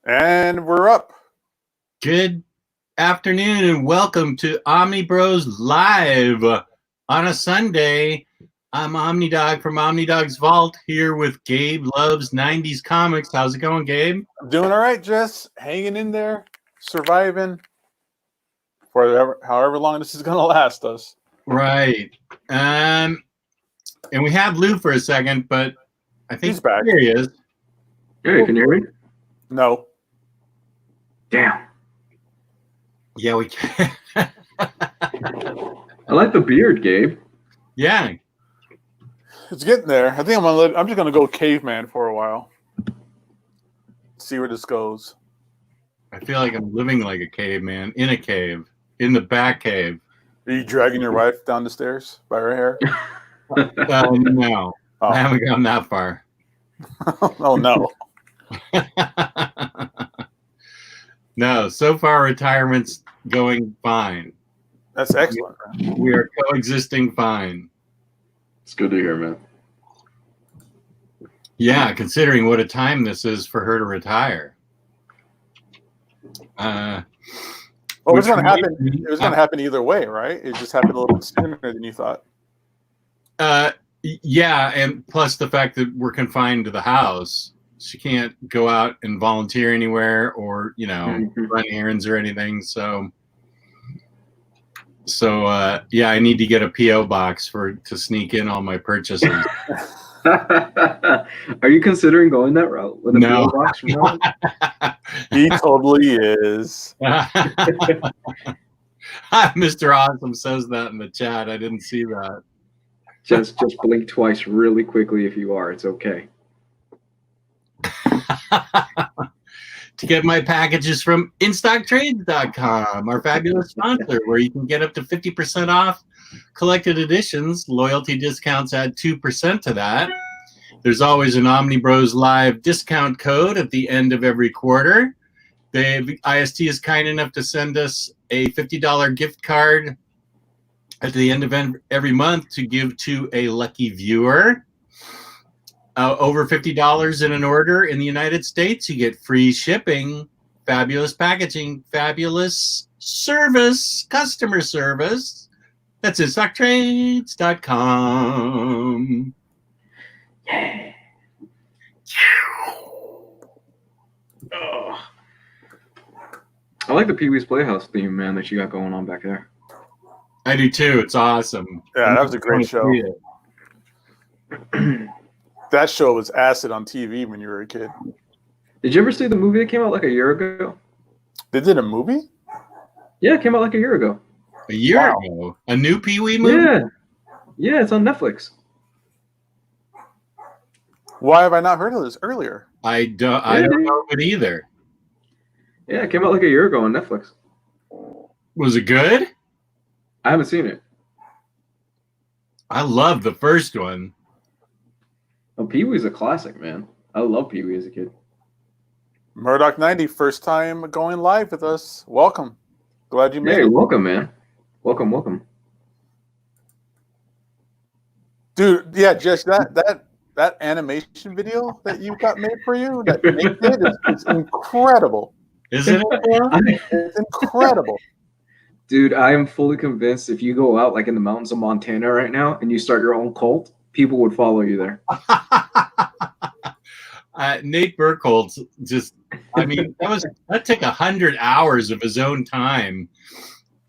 And we're up. Good afternoon and welcome to Omnibroslive on a Sunday. I'm Omnidog from Omnidog's Vault here with Gabe Loves 90s Comics. How's it going, Gabe? I'm doing all right, Jess. Hanging in there, surviving for however long this is going to last us. Right. And we had Lou for a second, but I think he's back. Here he is. Hey, can you hear me? No. Damn. Yeah, we can. I like the beard, Gabe. Yeah. It's getting there. I think I'm just gonna go caveman for a while. See where this goes. I feel like I'm living like a caveman in a cave, in the back cave. Are you dragging your wife down the stairs by her hair? No. Oh. I haven't gone that far. Oh no. No, so far retirement's going fine. That's excellent. We are coexisting fine. It's good to hear, man. Yeah, considering what a time this is for her to retire. Well, it was going to happen. It was going to happen either way, right? It just happened a little bit sooner than you thought. Yeah, and plus the fact that we're confined to the house. She can't go out and volunteer anywhere or, run errands or anything. So yeah, I need to get a P.O. box to sneak in all my purchases. Are you considering going that route with a No. P.O. box from now on? He totally is. Mr. Awesome says that in the chat. I didn't see that. Just blink twice really quickly if you are. It's okay. To get my packages from InStockTrades.com, our fabulous sponsor, where you can get up to 50% off collected editions. Loyalty discounts add 2% to that. There's always an Omnibros Live discount code at the end of every quarter. IST is kind enough to send us a $50 gift card at the end of every month to give to a lucky viewer. Over $50 in an order in the United States, you get free shipping, fabulous packaging, fabulous service, customer service. That's InStockTrades.com. Yeah. Oh. I like the Pee-wee's Playhouse theme, man, that you got going on back there. I do too. It's awesome. Yeah, that was a great show. That show was acid on TV when you were a kid. Did you ever see the movie that came out like a year ago? They did a movie? Yeah, it came out like a year ago. A year ago? A new Pee-wee movie? Yeah, it's on Netflix. Why have I not heard of this earlier? I don't know it either. Yeah, it came out like a year ago on Netflix. Was it good? I haven't seen it. I love the first one. Oh, Pee-wee's a classic, man. I love Pee-wee as a kid. Murdoch 90, first time going live with us. Welcome. Glad you made it. Welcome, man. Welcome. Dude, yeah, Jess, that animation video that you got made for you, that Nate did, is incredible. Isn't it? It's incredible. Dude, I am fully convinced if you go out like in the mountains of Montana right now and you start your own cult, people would follow you there. Nate Burkholz that took 100 hours of his own time.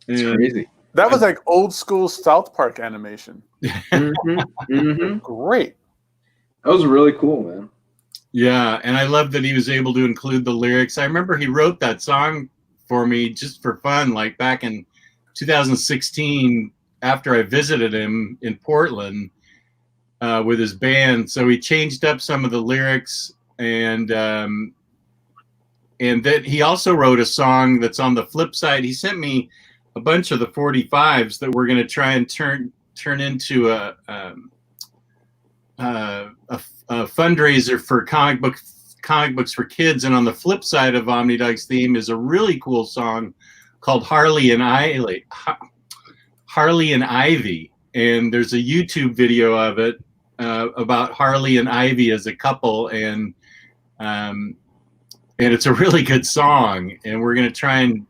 It's crazy. That was like old school South Park animation. Great. That was really cool, man. Yeah, and I love that he was able to include the lyrics. I remember he wrote that song for me just for fun, like back in 2016 after I visited him in Portland with his band. So he changed up some of the lyrics, and that he also wrote a song that's on the flip side. He sent me a bunch of the 45s that we're going to try and turn into a fundraiser for comic books for kids. And on the flip side of Omnidog's theme is a really cool song called Harley and Ivy. And there's a YouTube video of it about Harley and Ivy as a couple. And and it's a really good song. And we're gonna try and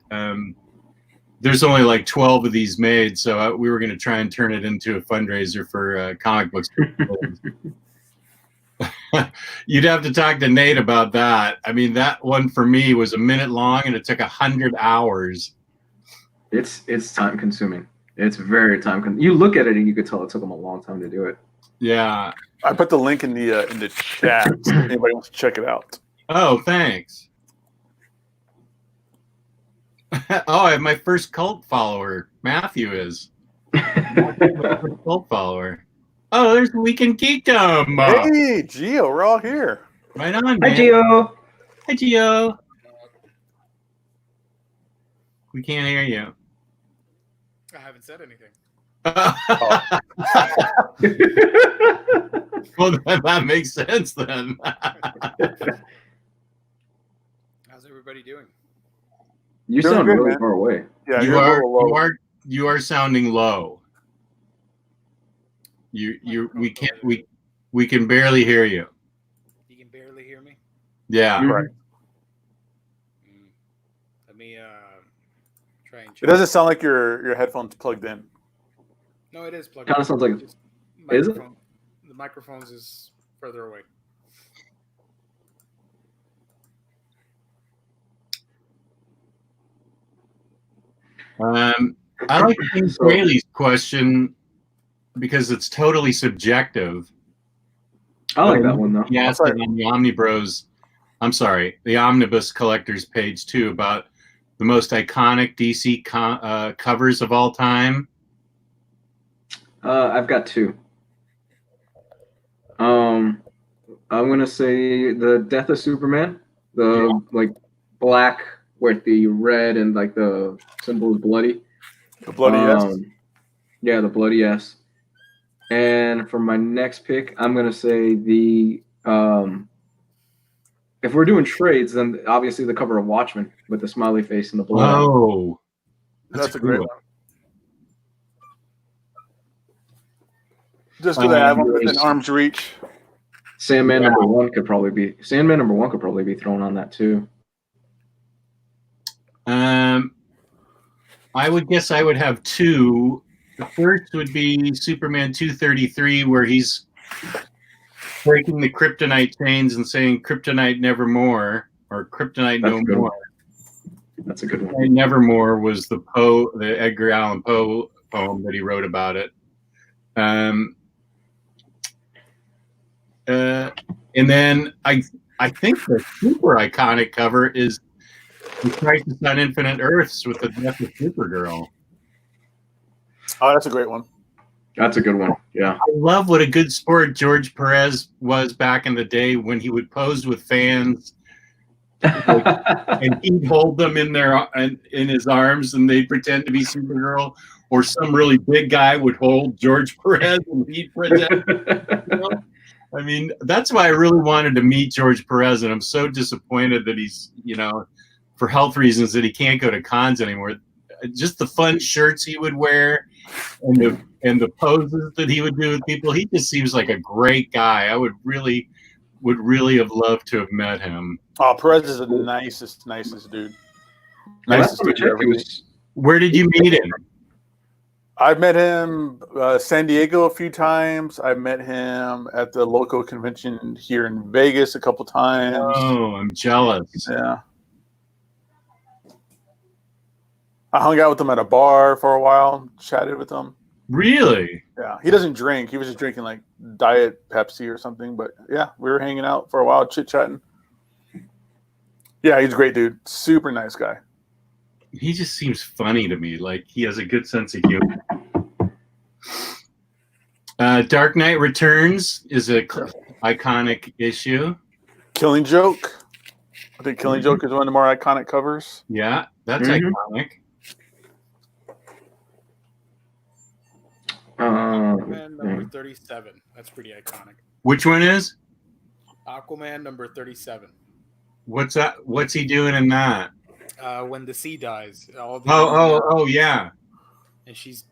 there's only like 12 of these made, so we were gonna try and turn it into a fundraiser for comic books. You'd have to talk to Nate about that. I mean, that one for me was a minute long, and it took 100 hours. It's time consuming. It's very time consuming. You look at it and you could tell it took them a long time to do it. Yeah. I put the link in the chat. So if anybody wants to check it out. Oh, thanks. Oh, I have my first cult follower. Matthew is. My first cult follower. Oh, there's Weekend Geekdom. Hey, Gio, we're all here. Right on, man. Hi, Gio. Hi, Gio. We can't hear you. I haven't said anything. Well, that makes sense then. How's everybody doing? You Doing sound good, really man. far away. Yeah, you're a little low. You are sounding low. We can barely hear you. You can barely hear me? Yeah. Right. Let me try and It check. doesn't sound like your headphones plugged in. No, it is plugged Kinda in. sounds like- Just Is it? The microphones is further away. I like James Ryley's question because it's totally subjective. I like that one though. He asked it on the Omnibros. I'm sorry, the Omnibus Collectors page too, about the most iconic DC covers of all time. I've got two. I'm gonna say the Death of Superman, the like black with the red and like the symbol is bloody. The bloody S. Yeah, the bloody S. And for my next pick, I'm gonna say the if we're doing trades, then obviously the cover of Watchmen with the smiley face and the blood. Oh, That's a good great one. one. Just so they have them within arm's reach. Sandman number one could probably be thrown on that too. I would guess I would have two. The first would be Superman 233, where he's breaking the kryptonite chains and saying "Kryptonite nevermore" or "Kryptonite That's no a good more." That's a good one. Kryptonite Nevermore was the Edgar Allan Poe poem that he wrote about it. And then I think the super iconic cover is the Crisis on Infinite Earths with the death of Supergirl. Oh, that's a great one. That's a good one. Yeah. I love what a good sport George Perez was back in the day when he would pose with fans and he'd hold them in his arms and they'd pretend to be Supergirl, or some really big guy would hold George Perez and he'd pretend. I mean, that's why I really wanted to meet George Perez, and I'm so disappointed that he's, for health reasons, that he can't go to cons anymore. Just the fun shirts he would wear and the poses that he would do with people. He just seems like a great guy. I would really have loved to have met him. Oh, Perez is the nicest dude. Nicest dude ever. Where did you meet him? I've met him San Diego a few times. I met him at the local convention here in Vegas a couple times. Oh, I'm jealous. Yeah. I hung out with him at a bar for a while, chatted with him. Really? Yeah. He doesn't drink. He was just drinking like Diet Pepsi or something. But yeah, we were hanging out for a while, chit-chatting. Yeah, he's a great dude. Super nice guy. He just seems funny to me. Like, he has a good sense of humor. Dark Knight Returns is a iconic issue. Killing Joke. I think Killing Joke is one of the more iconic covers. Yeah, that's iconic. Aquaman number 37. That's pretty iconic. Which one is? Aquaman number 37. What's that? What's he doing in that? When the sea dies. Oh, yeah. And he's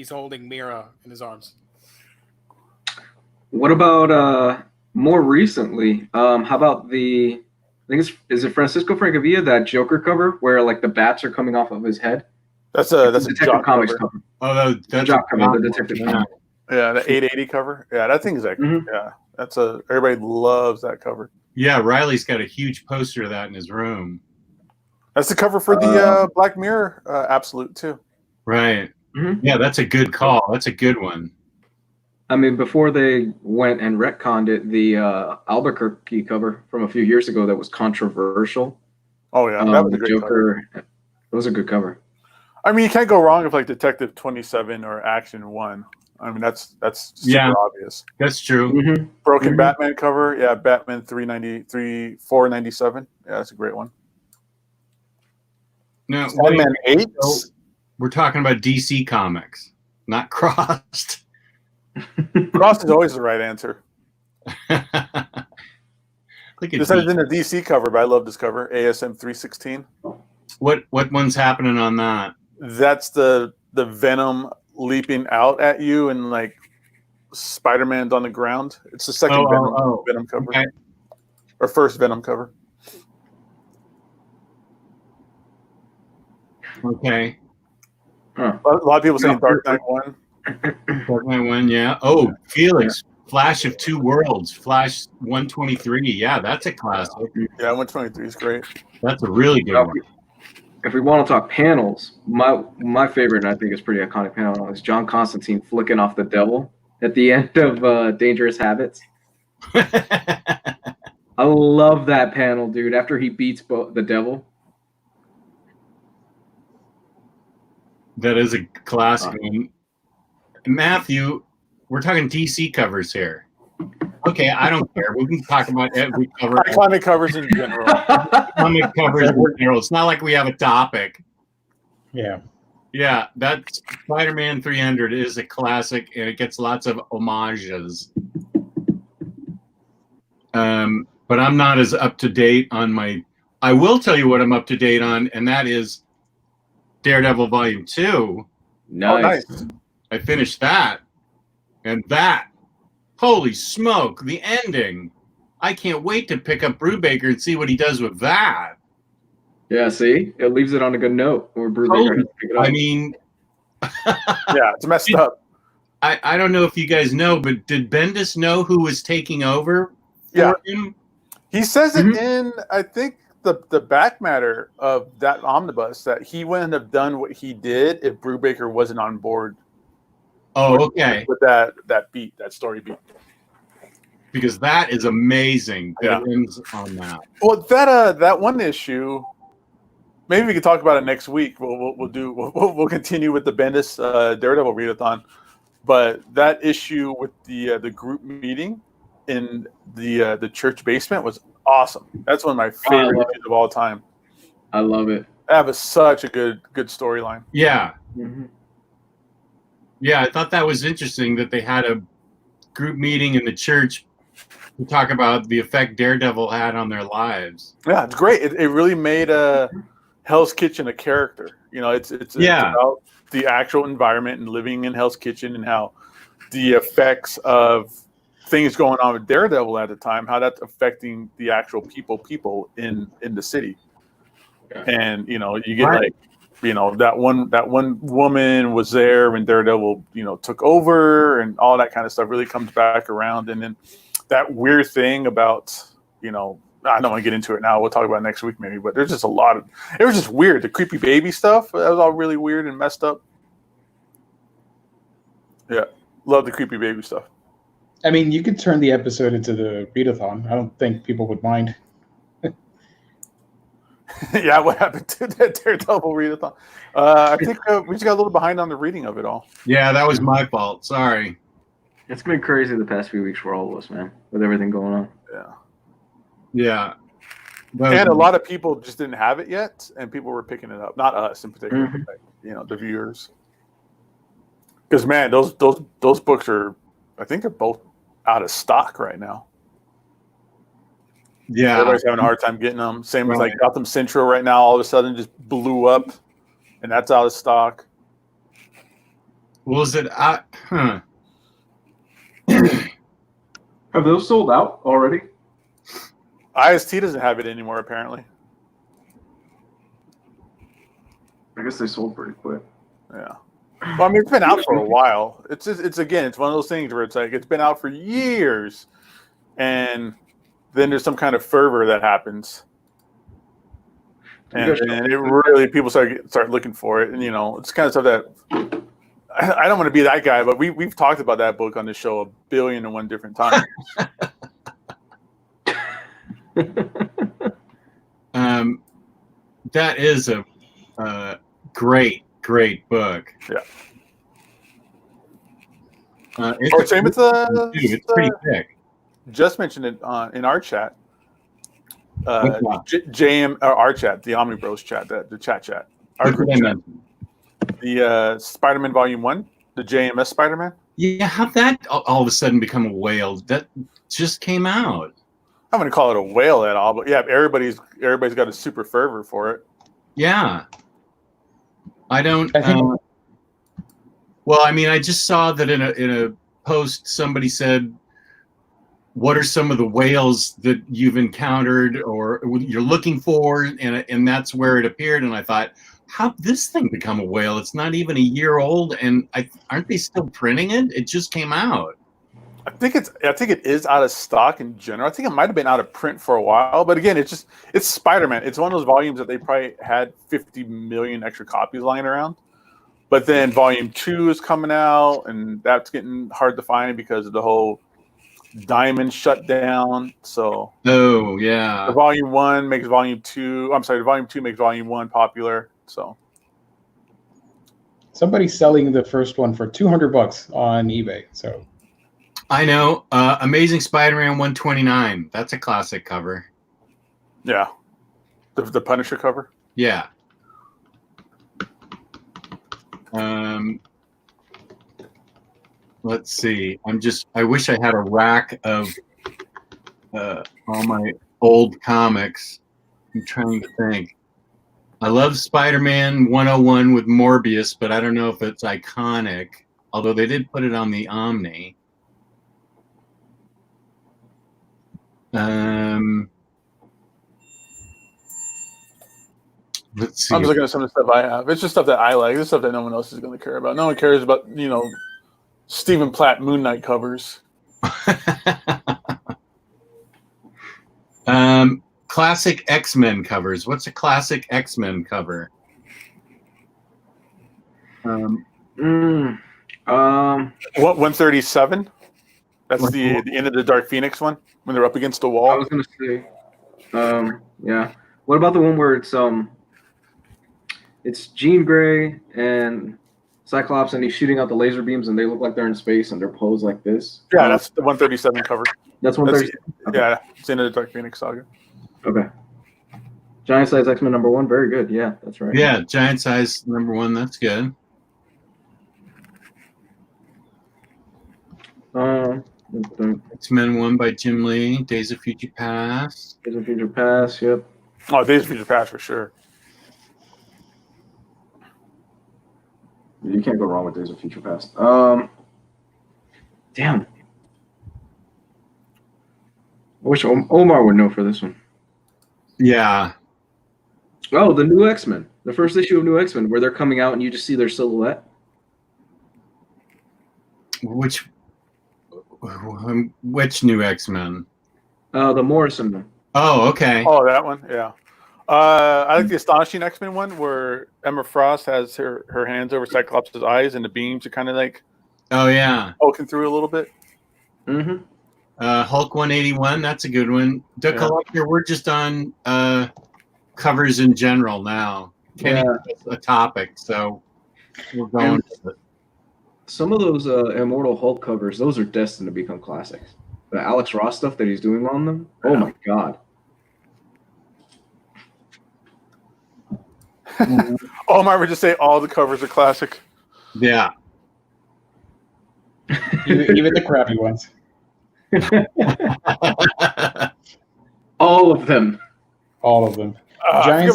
holding Mira in his arms. What about more recently? How about the think is it Francisco Francavilla, that Joker cover where like the bats are coming off of his head? That's a Detective Jock Comics cover. cover. Oh, that's Jock a cover, the Jock Detective one, Comics. Yeah, the 880 cover. Yeah, that thing's like yeah. That's everybody loves that cover. Yeah, Riley's got a huge poster of that in his room. That's the cover for the Black Mirror Absolute too. Right. Yeah, that's a good call. That's a good one. I mean, before they went and retconned it, the Albuquerque cover from a few years ago that was controversial. Oh yeah, that was a great Joker. Cover. It was a good cover. I mean, you can't go wrong with like Detective 27 or Action 1. I mean, that's super obvious. That's true. Broken Batman cover, yeah, Batman 497. Yeah, that's a great one. No, Batman 8. We're talking about DC Comics, not Crossed. Crossed is always the right answer. Look at this is in a DC cover, but I love this cover. ASM 316. What one's happening on that? That's the Venom leaping out at you, and like Spider-Man's on the ground. It's the second Venom cover, or first Venom cover. Okay. A lot of people saying Dark Knight 1. Dark Knight 1, yeah. Oh, Felix, Flash of Two Worlds, Flash 123. Yeah, that's a classic. Yeah, 123 is great. That's a really good one. If we want to talk panels, my favorite, and I think it's pretty iconic panel, is John Constantine flicking off the devil at the end of Dangerous Habits. I love that panel, dude. After he beats the devil. That is a classic one. Matthew, we're talking DC covers here. Okay, I don't care. We can talk about every cover. Iconic covers in general. Comic covers in general. It's not like we have a topic. Yeah. Yeah, that Spider-Man 300 is a classic, and it gets lots of homages. But I'm not as up to date on my. I will tell you what I'm up to date on, and that is Daredevil Volume 2. Nice. Oh, nice. I finished that, and that. Holy smoke! The ending. I can't wait to pick up Brubaker and see what he does with that. Yeah, see, it leaves it on a good note. Or Brubaker has to pick it up. I mean, yeah, it's messed up. I don't know if you guys know, but did Bendis know who was taking over for him? He says it in, I think, the back matter of that omnibus that he wouldn't have done what he did if Brubaker wasn't on board. Oh, okay. With that beat, that story beat. Because that is amazing. Yeah. It ends on that. Well, that one issue, maybe we can talk about it next week. We'll continue with the Bendis Daredevil read-a-thon. But that issue with the group meeting in the church basement was awesome. That's one of my favorite issues of all time. I love it. That was such a good storyline. Yeah. Yeah, I thought that was interesting that they had a group meeting in the church to talk about the effect Daredevil had on their lives. Yeah, it's great. It really made Hell's Kitchen a character. You know, it's about the actual environment and living in Hell's Kitchen and how the effects of things going on with Daredevil at the time, how that's affecting the actual people in the city. Yeah. And you know, you get like, you know, that one woman was there when Daredevil, you know, took over, and all that kind of stuff really comes back around. And then that weird thing about, you know, I don't want to get into it now. We'll talk about it next week maybe, but there's just a lot of, it was just weird. The creepy baby stuff, that was all really weird and messed up. Yeah. Love the creepy baby stuff. I mean, you could turn the episode into the read-a-thon. I don't think people would mind. Yeah, what happened to that Daredevil read-a-thon? I think we just got a little behind on the reading of it all. Yeah, that was my fault. Sorry. It's been crazy the past few weeks for all of us, man, with everything going on. Yeah. And a lot of people just didn't have it yet, and people were picking it up. Not us in particular, but like, you know, the viewers. Because man, those books are, I think they're both out of stock right now. Yeah, everybody's having a hard time getting them. Same with like Gotham Central right now. All of a sudden, just blew up, and that's out of stock. Was it? Have those sold out already? IST doesn't have it anymore, apparently. I guess they sold pretty quick. Yeah. Well, I mean, it's been out for a while. It's one of those things where it's like it's been out for years, and then there's some kind of fervor that happens, and it really people start looking for it, and it's kind of stuff that I don't want to be that guy, but we've talked about that book on the show 1,000,000,001 different times. That is a great book. Yeah. Same with it's pretty thick. Just mentioned it in our chat. Our chat, the Omnibros chat, the chat. Our group chat. The Spider-Man Volume 1, the JMS Spider-Man. Yeah, how that all of a sudden become a whale? That just came out. I'm going to call it a whale at all, but yeah, everybody's got a super fervor for it. Yeah. I think. Well, I mean, I just saw that in a post somebody said, "What are some of the whales that you've encountered or you're looking for?" And that's where it appeared. And I thought, how did this thing become a whale? It's not even a year old, and aren't they still printing it? It just came out. I think it is out of stock in general. I think it might have been out of print for a while, but again, it's Spider-Man. It's one of those volumes that they probably had 50 million extra copies lying around. But then Volume 2 is coming out, and that's getting hard to find because of the whole Diamond shutdown. So the Volume 1 makes Volume 2. I'm sorry, the Volume 2 makes Volume 1 popular. So somebody's selling the first one for $200 on eBay. So I know. Amazing Spider-Man 129. That's a classic cover. Yeah, the Punisher cover. Yeah. Let's see. I wish I had a rack of all my old comics. I'm trying to think. I love Spider-Man 101 with Morbius, but I don't know if it's iconic. Although they did put it on the Omni. Let's see. I'm just looking at some of the stuff I have. It's just stuff that I like. It's stuff that no one else is going to care about. No one cares about, Stephen Platt Moon Knight covers. Classic X-Men covers. What's a classic X-Men cover? What 137? That's the end of the Dark Phoenix one when they're up against the wall. I was gonna say, yeah. What about the one where it's Jean Grey and Cyclops, and he's shooting out the laser beams, and they look like they're in space, and they're posed like this? Yeah, that's the 137 cover. That's 137. Okay. Yeah, it's in the Dark Phoenix saga. Okay. Giant size X-Men #1, very good. Yeah, that's right. Yeah, giant size #1, that's good. X-Men 1 by Jim Lee, Days of Future Past. Days of Future Past, yep. Oh, Days of Future Past for sure. You can't go wrong with Days of Future Past. Damn. I wish Omar would know for this one. Yeah. Oh, the new X-Men. The first issue of New X-Men, where they're coming out and you just see their silhouette. Which new X-Men? The Morrison one. Oh, okay. Oh, that one, yeah. I like the Astonishing X-Men one where Emma Frost has her hands over Cyclops' eyes and the beams are kind of like poking through a little bit. Mm-hmm. Hulk 181, that's a good one. The Collector, we're just on covers in general now. Kenny has a topic, so we're going to it. Some of those Immortal Hulk covers, those are destined to become classics. The Alex Ross stuff that he's doing on them, oh my God. Omar would just say all the covers are classic. Yeah. Even the crappy ones. All of them. All of them. Giant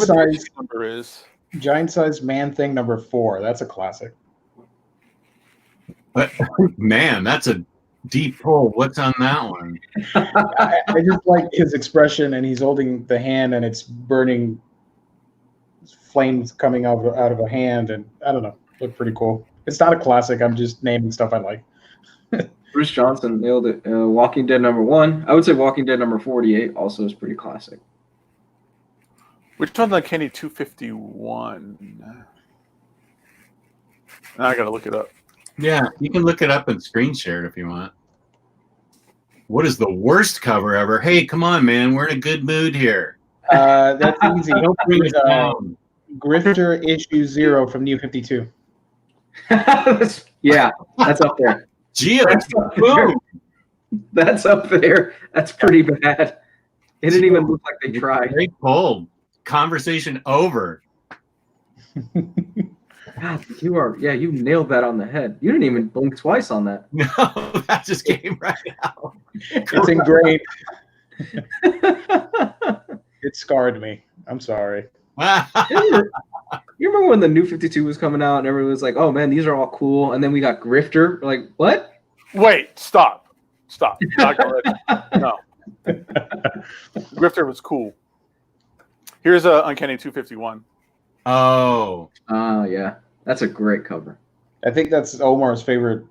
size Man Thing #4. That's a classic. But man, that's a Deep pull. What's on that one? I just like his expression, and he's holding the hand, and it's burning flames coming out of a hand, and I don't know, look pretty cool. It's not a classic. I'm just naming stuff I like. Bruce Johnson nailed it. Walking Dead #1. I would say Walking Dead #48 also is pretty classic. Which one's Uncanny 251? Now I gotta look it up. Yeah, you can look it up and screen share it if you want. What is the worst cover ever? Hey, come on, man. We're in a good mood here. That's easy. Don't bring us down. Grifter issue 0 from New 52. Yeah, that's up there. Geo, Boom. That's up there. That's pretty bad. It didn't even look like they tried. Great pull. Conversation over. God, you nailed that on the head. You didn't even blink twice on that. No, that just came right out. It's engraved. It scarred me. I'm sorry. You remember when the New 52 was coming out and everyone was like, oh man, these are all cool. And then we got Grifter. We're like, what? Wait, stop. Not gonna no. Grifter was cool. Here's a Uncanny 251. Oh. Yeah. That's a great cover. I think that's Omar's favorite,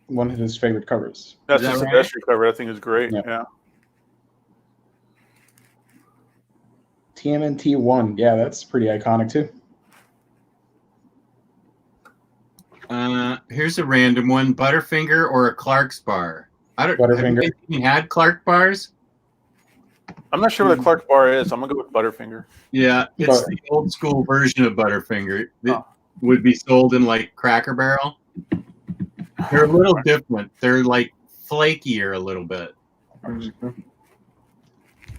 one of his favorite covers. That's Is the that right? Silvestri cover. I think is great. Yeah. TMNT 1. Yeah, that's pretty iconic too. Here's a random one: Butterfinger or a Clark's bar. I don't. Butterfinger. Have you had Clark bars? I'm not sure what a Clark bar is. I'm gonna go with Butterfinger. Yeah, it's the old school version of Butterfinger. It would be sold in like Cracker Barrel. They're a little different. They're like flakier a little bit.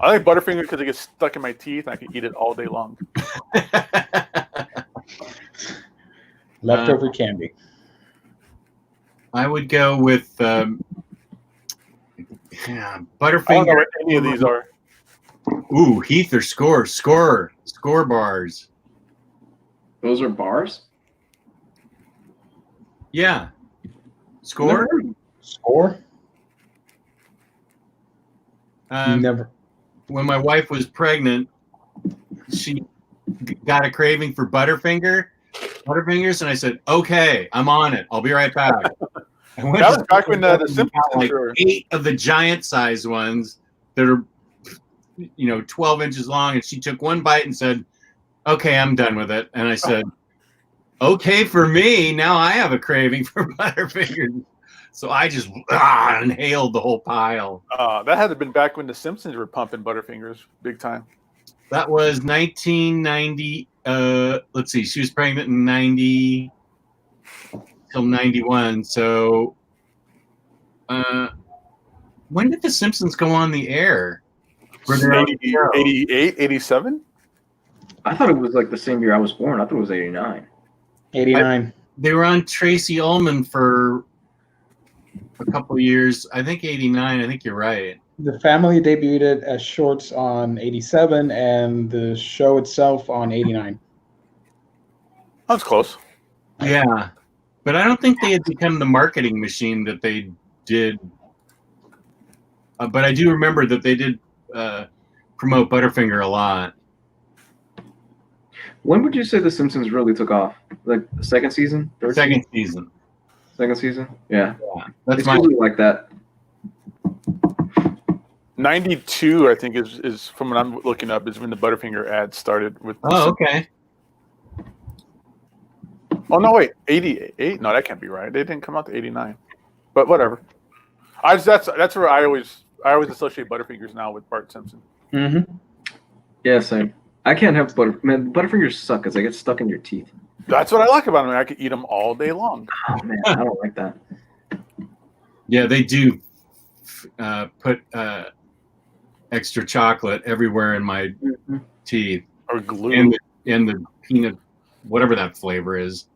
I like Butterfinger because it gets stuck in my teeth and I can eat it all day long. Leftover candy. I would go with I Butterfinger. don't know what any of these are. Ooh, Heath or Score bars. Those are bars? Yeah. Score? Score? Never. When my wife was pregnant, she got a craving for Butterfingers, and I said, "Okay, I'm on it. I'll be right back." I went That was back when the Simpsons like were 8 of the giant size ones that are 12 inches long, and she took one bite and said, "Okay, I'm done with it." And I said, "Okay, for me, now I have a craving for Butterfingers." So I just inhaled the whole pile. That had to have been back when the Simpsons were pumping Butterfingers big time. That was 1990. Let's see, she was pregnant in 90 till 91. So when did The Simpsons go on the air? 88, 87? I thought it was like the same year I was born. I thought it was 89. 89. They were on Tracy Ullman for a couple of years. I think 89. I think you're right. The family debuted as shorts on 87 and the show itself on 89. That's close. Yeah. But I don't think they had become the marketing machine that they did. But I do remember that they did promote Butterfinger a lot. When would you say The Simpsons really took off? Like the second season? Second season. Second season? Yeah. That's it's usually like that. 92, I think, is from what I'm looking up, is when the Butterfinger ad started with. Oh, okay. Oh no, wait, 88? No, that can't be right. They didn't come out to 89, but whatever. That's where I always associate Butterfingers now with Bart Simpson. Mm-hmm. Yeah, same. I can't have Butterfingers suck because they get stuck in your teeth. That's what I like about them. I could eat them all day long. Oh man, I don't like that. Yeah, they do put extra chocolate everywhere in my teeth. Or glue. And the peanut, whatever that flavor is.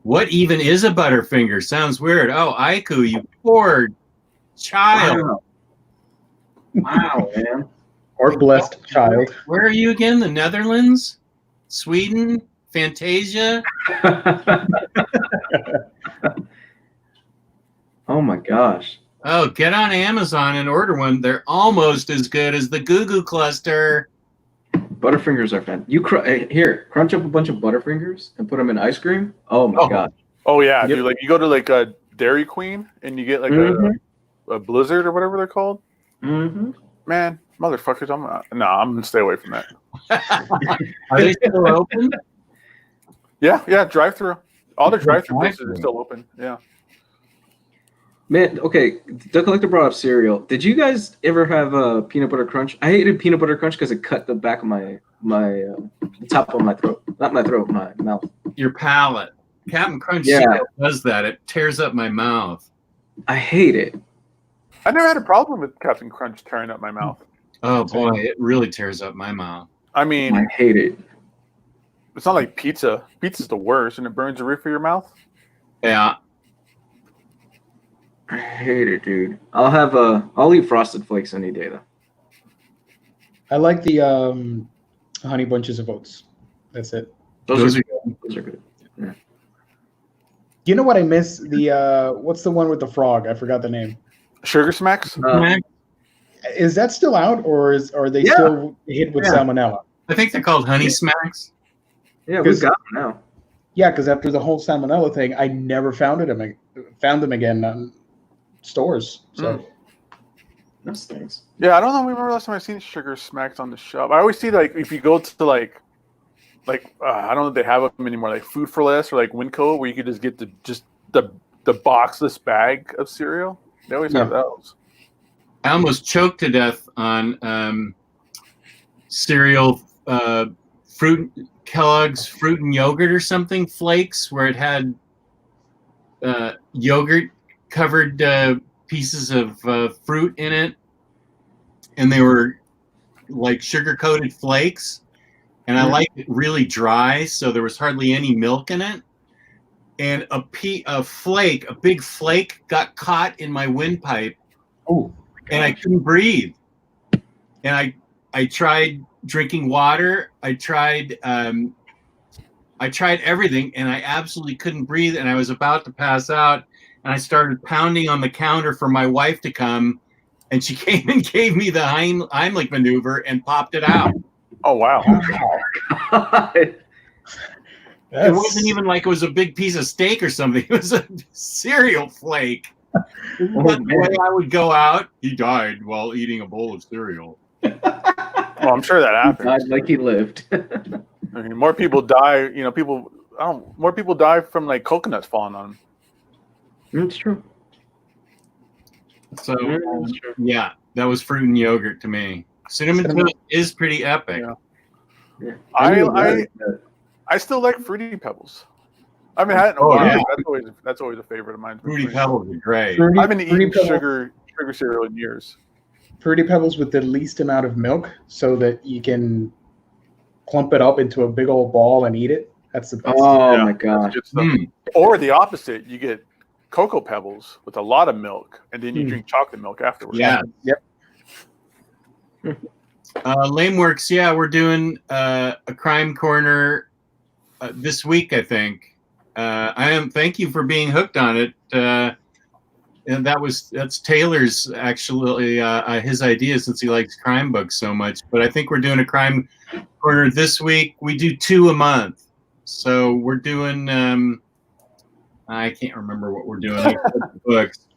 What even is a Butterfinger? Sounds weird. Oh, Aiku, you poor child. Wow, man. Or blessed child. Where are you again? The Netherlands? Sweden? Fantasia? Oh my gosh. Oh, get on Amazon and order one. They're almost as good as the Goo Goo Cluster. Butterfingers are fan. Here, crunch up a bunch of Butterfingers and put them in ice cream. Oh my god. Oh yeah, Yep. dude. Like you go to like a Dairy Queen and you get like a Blizzard or whatever they're called. Mm-hmm. Man, motherfuckers, I'm gonna stay away from that. Are they still open? Yeah, drive-through. All the drive-through places are still open. Yeah. Man, okay. The collector brought up cereal. Did you guys ever have a peanut butter crunch? I hated peanut butter crunch because it cut the back of the top of my throat. Not my throat, my mouth. Your palate. Captain Crunch cereal does that. It tears up my mouth. I hate it. I never had a problem with Captain Crunch tearing up my mouth. Oh boy, it really tears up my mouth. I mean, I hate it. it's not like pizza. Pizza's the worst, and it burns the roof of your mouth. Yeah. I hate it, dude. I'll eat Frosted Flakes any day though. I like the honey bunches of oats. That's it. Those are good. Those are good. Yeah. You know what I miss? The what's the one with the frog? I forgot the name. Sugar Smacks. Is that still out, or are they still hit with salmonella? I think they're called Honey Smacks. Yeah, we've got them now. Yeah, because after the whole salmonella thing, I never found them again on stores. So That stinks. Yeah, I don't know. Remember last time I seen Sugar Smacks on the shelf. I always see like if you go to like I don't know if they have them anymore, like Food for Less or like Winco, where you could just get the boxless bag of cereal. They always have those. I almost choked to death on cereal, Kellogg's fruit and yogurt or something flakes, where it had yogurt covered pieces of fruit in it, and they were like sugar coated flakes. And I liked it really dry, so there was hardly any milk in it. And a big flake, got caught in my windpipe. Oh, and I couldn't breathe. And I tried drinking water. I tried everything, and I absolutely couldn't breathe. And I was about to pass out, and I started pounding on the counter for my wife to come, and she came and gave me the Heimlich maneuver and popped it out. Oh wow! It wasn't even like it was a big piece of steak or something. It was a cereal flake. The way I would go out, he died while eating a bowl of cereal. Well, I'm sure that happened. Died like he lived. I mean, more people die. You know, more people die from like coconuts falling on them. It's true. So yeah, that was fruit and yogurt to me. Cinnamon Toast is pretty epic. Yeah. I still like Fruity Pebbles. I haven't had it in a while. Yeah. That's always a favorite of mine. Fruity Pebbles are great. I haven't eaten sugar cereal in years. Fruity Pebbles with the least amount of milk, so that you can clump it up into a big old ball and eat it. That's the best. Oh my gosh! Or the opposite, you get Cocoa Pebbles with a lot of milk, and then you drink chocolate milk afterwards. Yeah. Yep. Lameworks, yeah, we're doing a crime corner this week, I think. Thank you for being hooked on it. And that's Taylor's actually his idea, since he likes crime books so much. But I think we're doing a crime corner this week. We do 2 a month, so we're doing. I can't remember what we're doing. Books.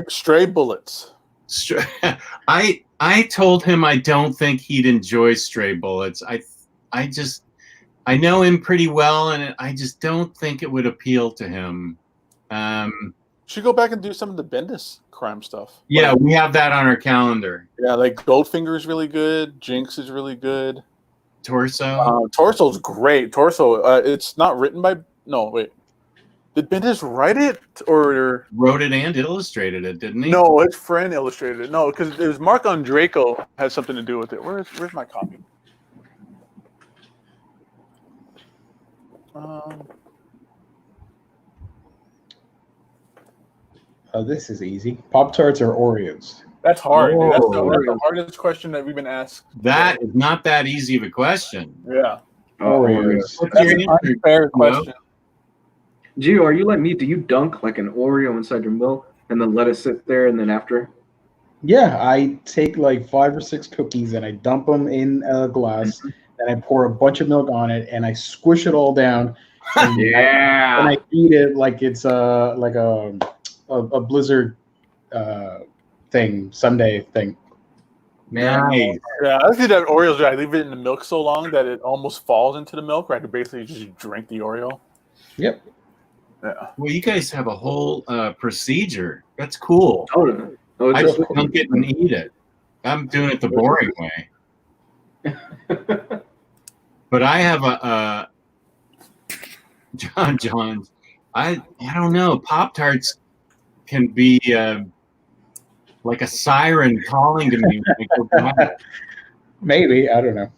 Stray Bullets. I told him I don't think he'd enjoy Stray Bullets. I know him pretty well, and I just don't think it would appeal to him. Should go back and do some of the Bendis crime stuff. Yeah, we have that on our calendar. Yeah, like Goldfinger is really good. Jinx is really good. Torso. Torso's great. Torso. It's not written by. No, wait. Did Bendis write it or wrote it and illustrated it? Didn't he? No, his friend illustrated it. No, because it was Mark Andreyko has something to do with it. Where's my copy? This is easy. Pop-Tarts or Oreos? That's hard. That's the hardest question that we've been asked. That is not that easy of a question. Yeah. Oreos. That's an unfair question. Gio, are you like me? Do you dunk like an Oreo inside your milk and then let it sit there and then after? Yeah, I take like 5 or 6 cookies and I dump them in a glass. Then I pour a bunch of milk on it and I squish it all down. And Yeah. I eat it like it's a Blizzard Sunday thing. Nice. Yeah, I see that Oreos. I leave it in the milk so long that it almost falls into the milk. Right, I could basically just drink the Oreo. Yep. Yeah. Well, you guys have a whole procedure. That's cool. Oh, no. Oh, I it's just dunk it and eat it. I'm doing it the boring way. But I have a John. I don't know. Pop-Tarts can be like a siren calling to me when I go by. Maybe. I don't know.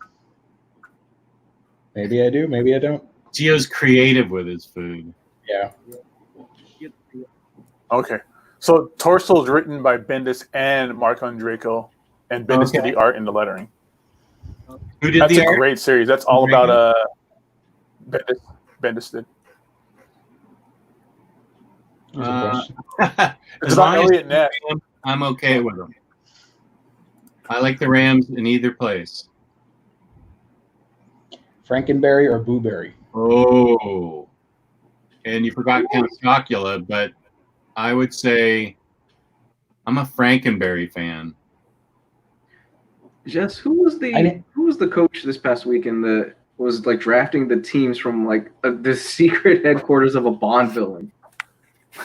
Maybe I do. Maybe I don't. Gio's creative with his food. Yeah. Okay. So Torso is written by Bendis and Mark Andreyko, and Bendis did the art and the lettering. Who did That's the a art? great series. That's all about Bendis did. There's a question. It's about Elliot Ness. I'm okay with them. I like the Rams in either place. Frankenberry or Blueberry? Oh. And you forgot Count Chocula, but I would say I'm a Frankenberry fan. Jess, who was the coach this past weekend that was like drafting the teams from like the secret headquarters of a Bond villain?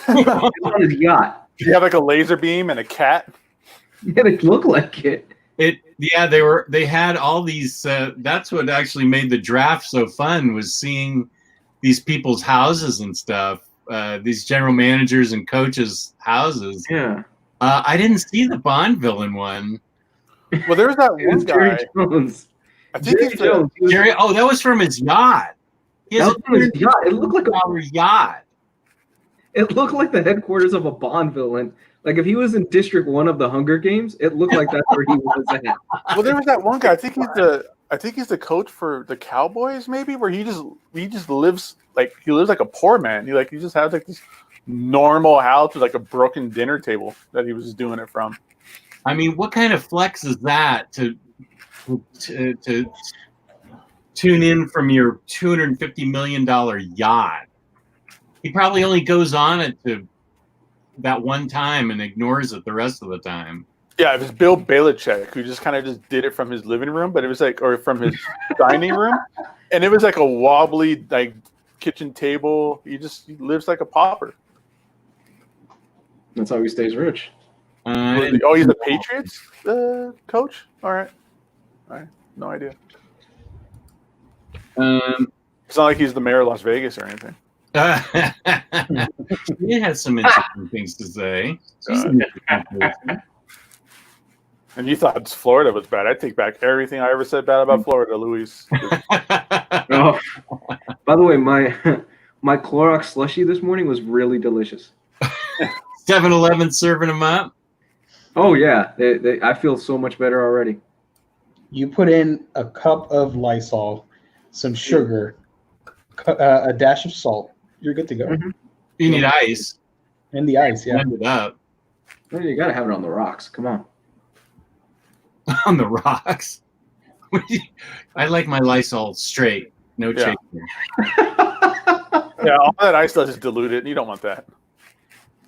On his yacht. Do you have like a laser beam and a cat? Yeah, it looked like it. They had all these that's what actually made the draft so fun, was seeing these people's houses and stuff, these general managers and coaches' houses. Yeah. I didn't see the Bond villain one. Well, there was that one Jerry guy. Jones. I think Jerry he's Jones. He was- Jerry, that was from his yacht. He has That was from his yacht. It looked like $100 yacht. It looked like the headquarters of a Bond villain. Like if he was in District 1 of the Hunger Games, it looked like that's where he was at. Well, there was that one guy. I think he's the coach for the Cowboys, maybe, where he just lives like a poor man. He just has like this normal house with like a broken dinner table that he was doing it from. I mean, what kind of flex is that to tune in from your $250 million yacht? He probably only goes on it to that one time and ignores it the rest of the time. Yeah, it was Bill Belichick who just kind of just did it from his living room, but it was like, or from his dining room, and it was like a wobbly like kitchen table. He lives like a pauper. That's how he stays rich. He's the Patriots coach. All right, no idea. It's not like he's the mayor of Las Vegas or anything. He has some interesting things to say. And you thought Florida was bad. I take back everything I ever said bad about Florida, Luis. Oh, by the way, my Clorox slushie this morning was really delicious. 7-Eleven serving them up. Oh yeah, I feel so much better already. You put in a cup of Lysol, some sugar, a dash of salt. You're good to go. Mm-hmm. You need ice. And the ice, yeah. Blend it up. Well, you gotta have it on the rocks. Come on. On the rocks. I like my Lysol straight, no chaser. Yeah, all that ice does is dilute it. You don't want that.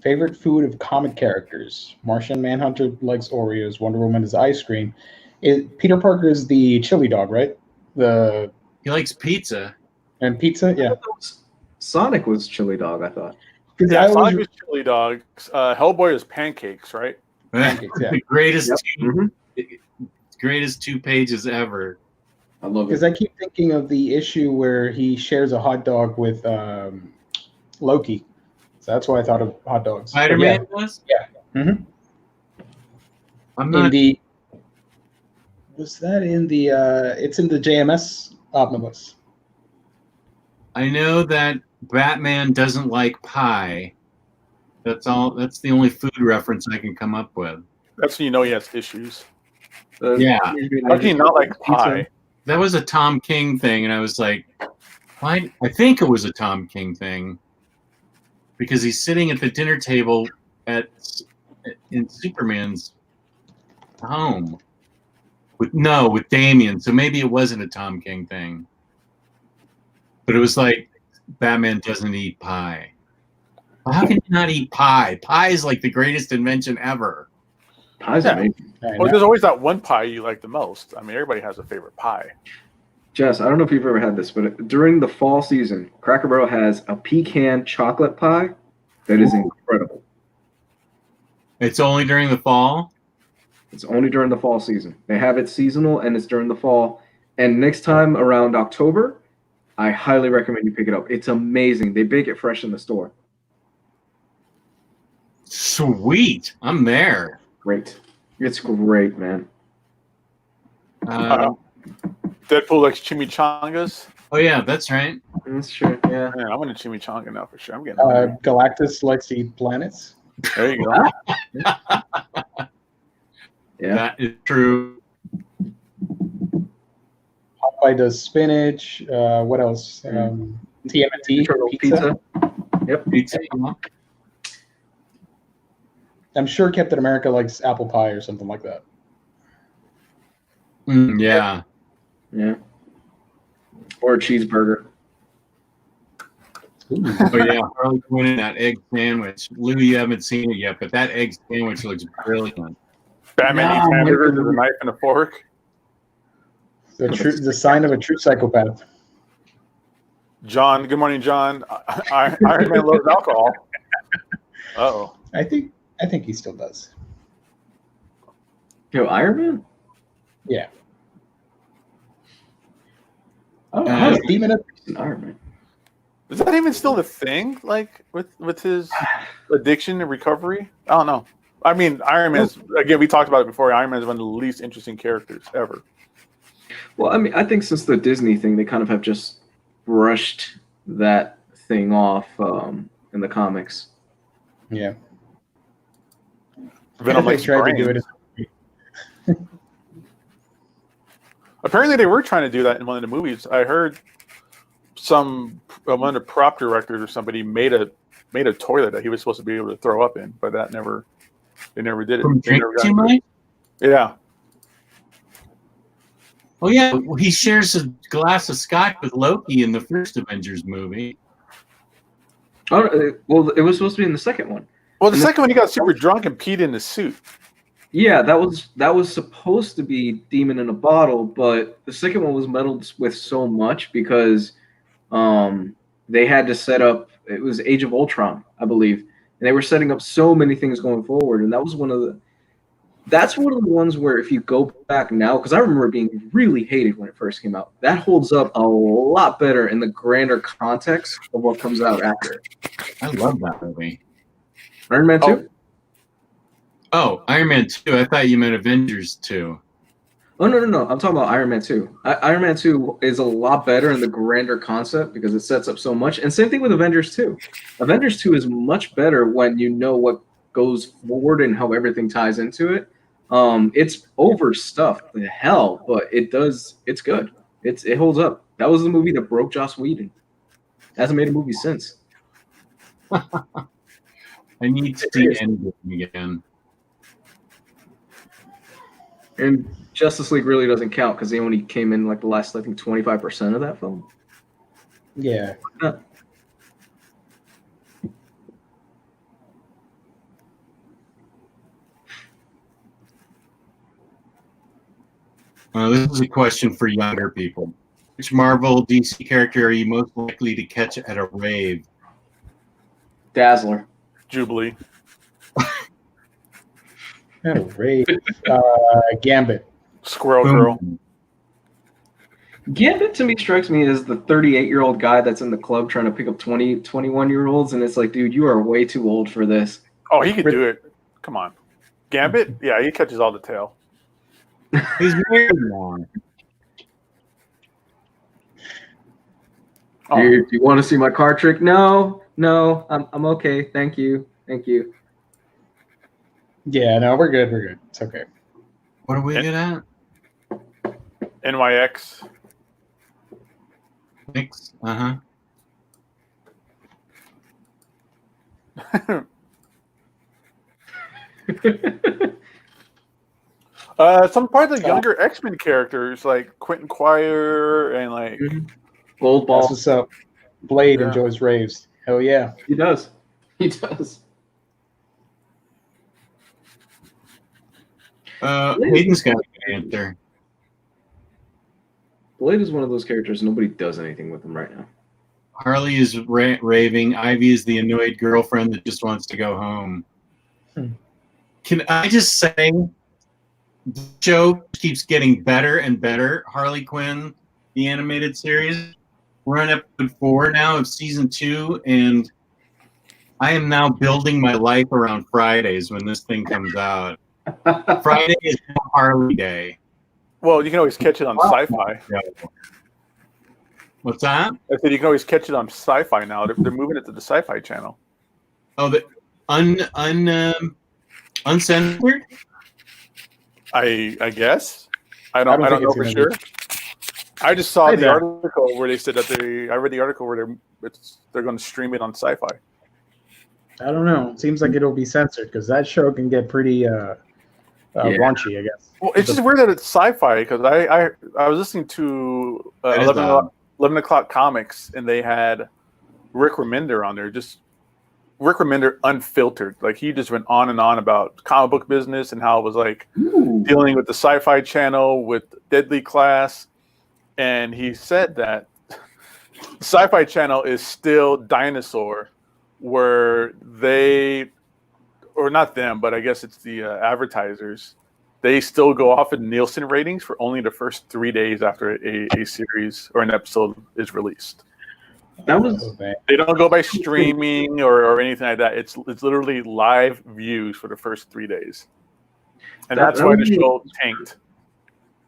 Favorite food of comic characters: Martian Manhunter likes Oreos. Wonder Woman is ice cream. Peter Parker is the chili dog, right? He likes pizza. And pizza, yeah. Sonic was chili dog, I thought. Yeah, Sonic was chili dog. Hellboy is pancakes, right? Pancakes, yeah. The greatest, Yep. greatest 2 pages ever. I love it. Because I keep thinking of the issue where he shares a hot dog with Loki. So that's why I thought of hot dogs. Spider-Man was? Yeah. Mm-hmm. I'm not. Was that in the? It's in the JMS Omnibus. I know that Batman doesn't like pie. That's all. That's the only food reference I can come up with. That's when you know he has issues. Yeah. How can you not like pie? That was a Tom King thing, and I was like, why? I think it was a Tom King thing. because he's sitting at the dinner table in Superman's home with Damian. So maybe it wasn't a Tom King thing, but it was like Batman doesn't eat pie. Well, how can you not eat pie? Pie is like the greatest invention ever. Pie's amazing. Well, there's always that one pie you like the most. I mean, everybody has a favorite pie. Jess, I don't know if you've ever had this, but during the fall season, Cracker Barrel has a pecan chocolate pie that is incredible. It's only during the fall? It's only during the fall season. They have it seasonal, and it's during the fall. And next time around October, I highly recommend you pick it up. It's amazing. They bake it fresh in the store. Sweet. I'm there. Great. It's great, man. Deadpool likes chimichangas. Oh, yeah, that's right. That's true, yeah. Man, I want a chimichanga now for sure. I'm getting Galactus likes to eat planets. There you go. Yeah. That is true. Popeye does spinach. What else? TMNT Turtle pizza. Yep. Pizza. I'm sure Captain America likes apple pie or something like that. Yeah. Yeah. Or a cheeseburger. Oh, yeah. Harley Quinn and that egg sandwich. Lou, you haven't seen it yet, but that egg sandwich looks brilliant. Batman eats hamburgers with a knife and a fork. The sign of a true psychopath. John, good morning, John. Iron Man loves alcohol. Uh-oh. I think he still does. Yo, Iron Man? Yeah. Oh, How's Demon Iron Man. Is that even still the thing? Like with his addiction and recovery? I don't know. I mean, Iron Man's, again, we talked about it before. Iron Man is one of the least interesting characters ever. Well, I mean, I think since the Disney thing, they kind of have just brushed that thing off in the comics. Yeah. Venom They likes tried to do brains. it. Apparently, they were trying to do that in one of the movies. I heard one of the prop directors or somebody made a toilet that he was supposed to be able to throw up in, but they never did it. From They never got Too it. much? Yeah. Oh, yeah. He shares a glass of scotch with Loki in the first Avengers movie. Oh, well, it was supposed to be in the second one. Well, the second one, he got super drunk and peed in the suit. Yeah, that was supposed to be Demon in a Bottle, but the second one was meddled with so much because they had to set up. It was Age of Ultron, I believe, and they were setting up so many things going forward, and that was one of the. That's one of the ones where if you go back now, because I remember it being really hated when it first came out, that holds up a lot better in the grander context of what comes out after. I love that movie. Iron Man 2? Oh, Iron Man 2. I thought you meant Avengers 2. Oh, no. I'm talking about Iron Man 2. Iron Man 2 is a lot better in the grander concept because it sets up so much. And same thing with Avengers 2. Avengers 2 is much better when you know what goes forward and how everything ties into it. It's overstuffed the hell, but it's good. It holds up. That was the movie that broke Joss Whedon. Hasn't made a movie since. I need to see Endgame again. And Justice League really doesn't count because they only came in like the last, I think, 25% of that film. Yeah. This is a question for younger people. Which Marvel DC character are you most likely to catch at a rave? Dazzler. Jubilee. Not a rave. Gambit. Squirrel Girl. Gambit to me strikes me as the 38-year-old guy that's in the club trying to pick up 21-year-olds, and it's like, dude, you are way too old for this. Oh, he could do it. Come on. Gambit? Yeah, he catches all the tail. He's married now. Oh. Do you want to see my card trick? No, I'm okay. Thank you. Yeah, no, we're good. It's okay. What are we good at? NYX. Thanks. Uh-huh. Some part of the younger X-Men characters, like Quentin Quire and like Gold Ball. That's what's up. Blade enjoys raves. Hell yeah. He does. He does. Hayden's got an answer. Blade is one of those characters nobody does anything with him right now. Harley is raving. Ivy is the annoyed girlfriend that just wants to go home. Can I just say, the show keeps getting better and better. Harley Quinn, the animated series. We're on episode 4 now of season 2, and I am now building my life around Fridays when this thing comes out. Friday is Harley Day. Well, you can always catch it on Sci-Fi. What's that? I said you can always catch it on Sci-Fi now. They're moving it to the Sci-Fi channel. Oh, the uncensored? I guess. I don't know for sure. I just saw the article where they said that I read the article where they're going to stream it on Sci-Fi. I don't know. It seems like it'll be censored because that show can get pretty raunchy, I guess. Well, it's just weird that it's Sci-Fi because I was listening to 11 o'clock comics and they had Rick Remender on there. Just Rick Remender unfiltered. Like he just went on and on about comic book business and how it was like dealing with the Sci-Fi channel with Deadly Class. And he said that the Sci-Fi channel is still Dinosaur, where they, or not them, but I guess it's the advertisers, they still go off in Nielsen ratings for only the first 3 days after a series or an episode is released. They don't go by streaming or anything like that. It's literally live views for the first 3 days. And that's why the show tanked.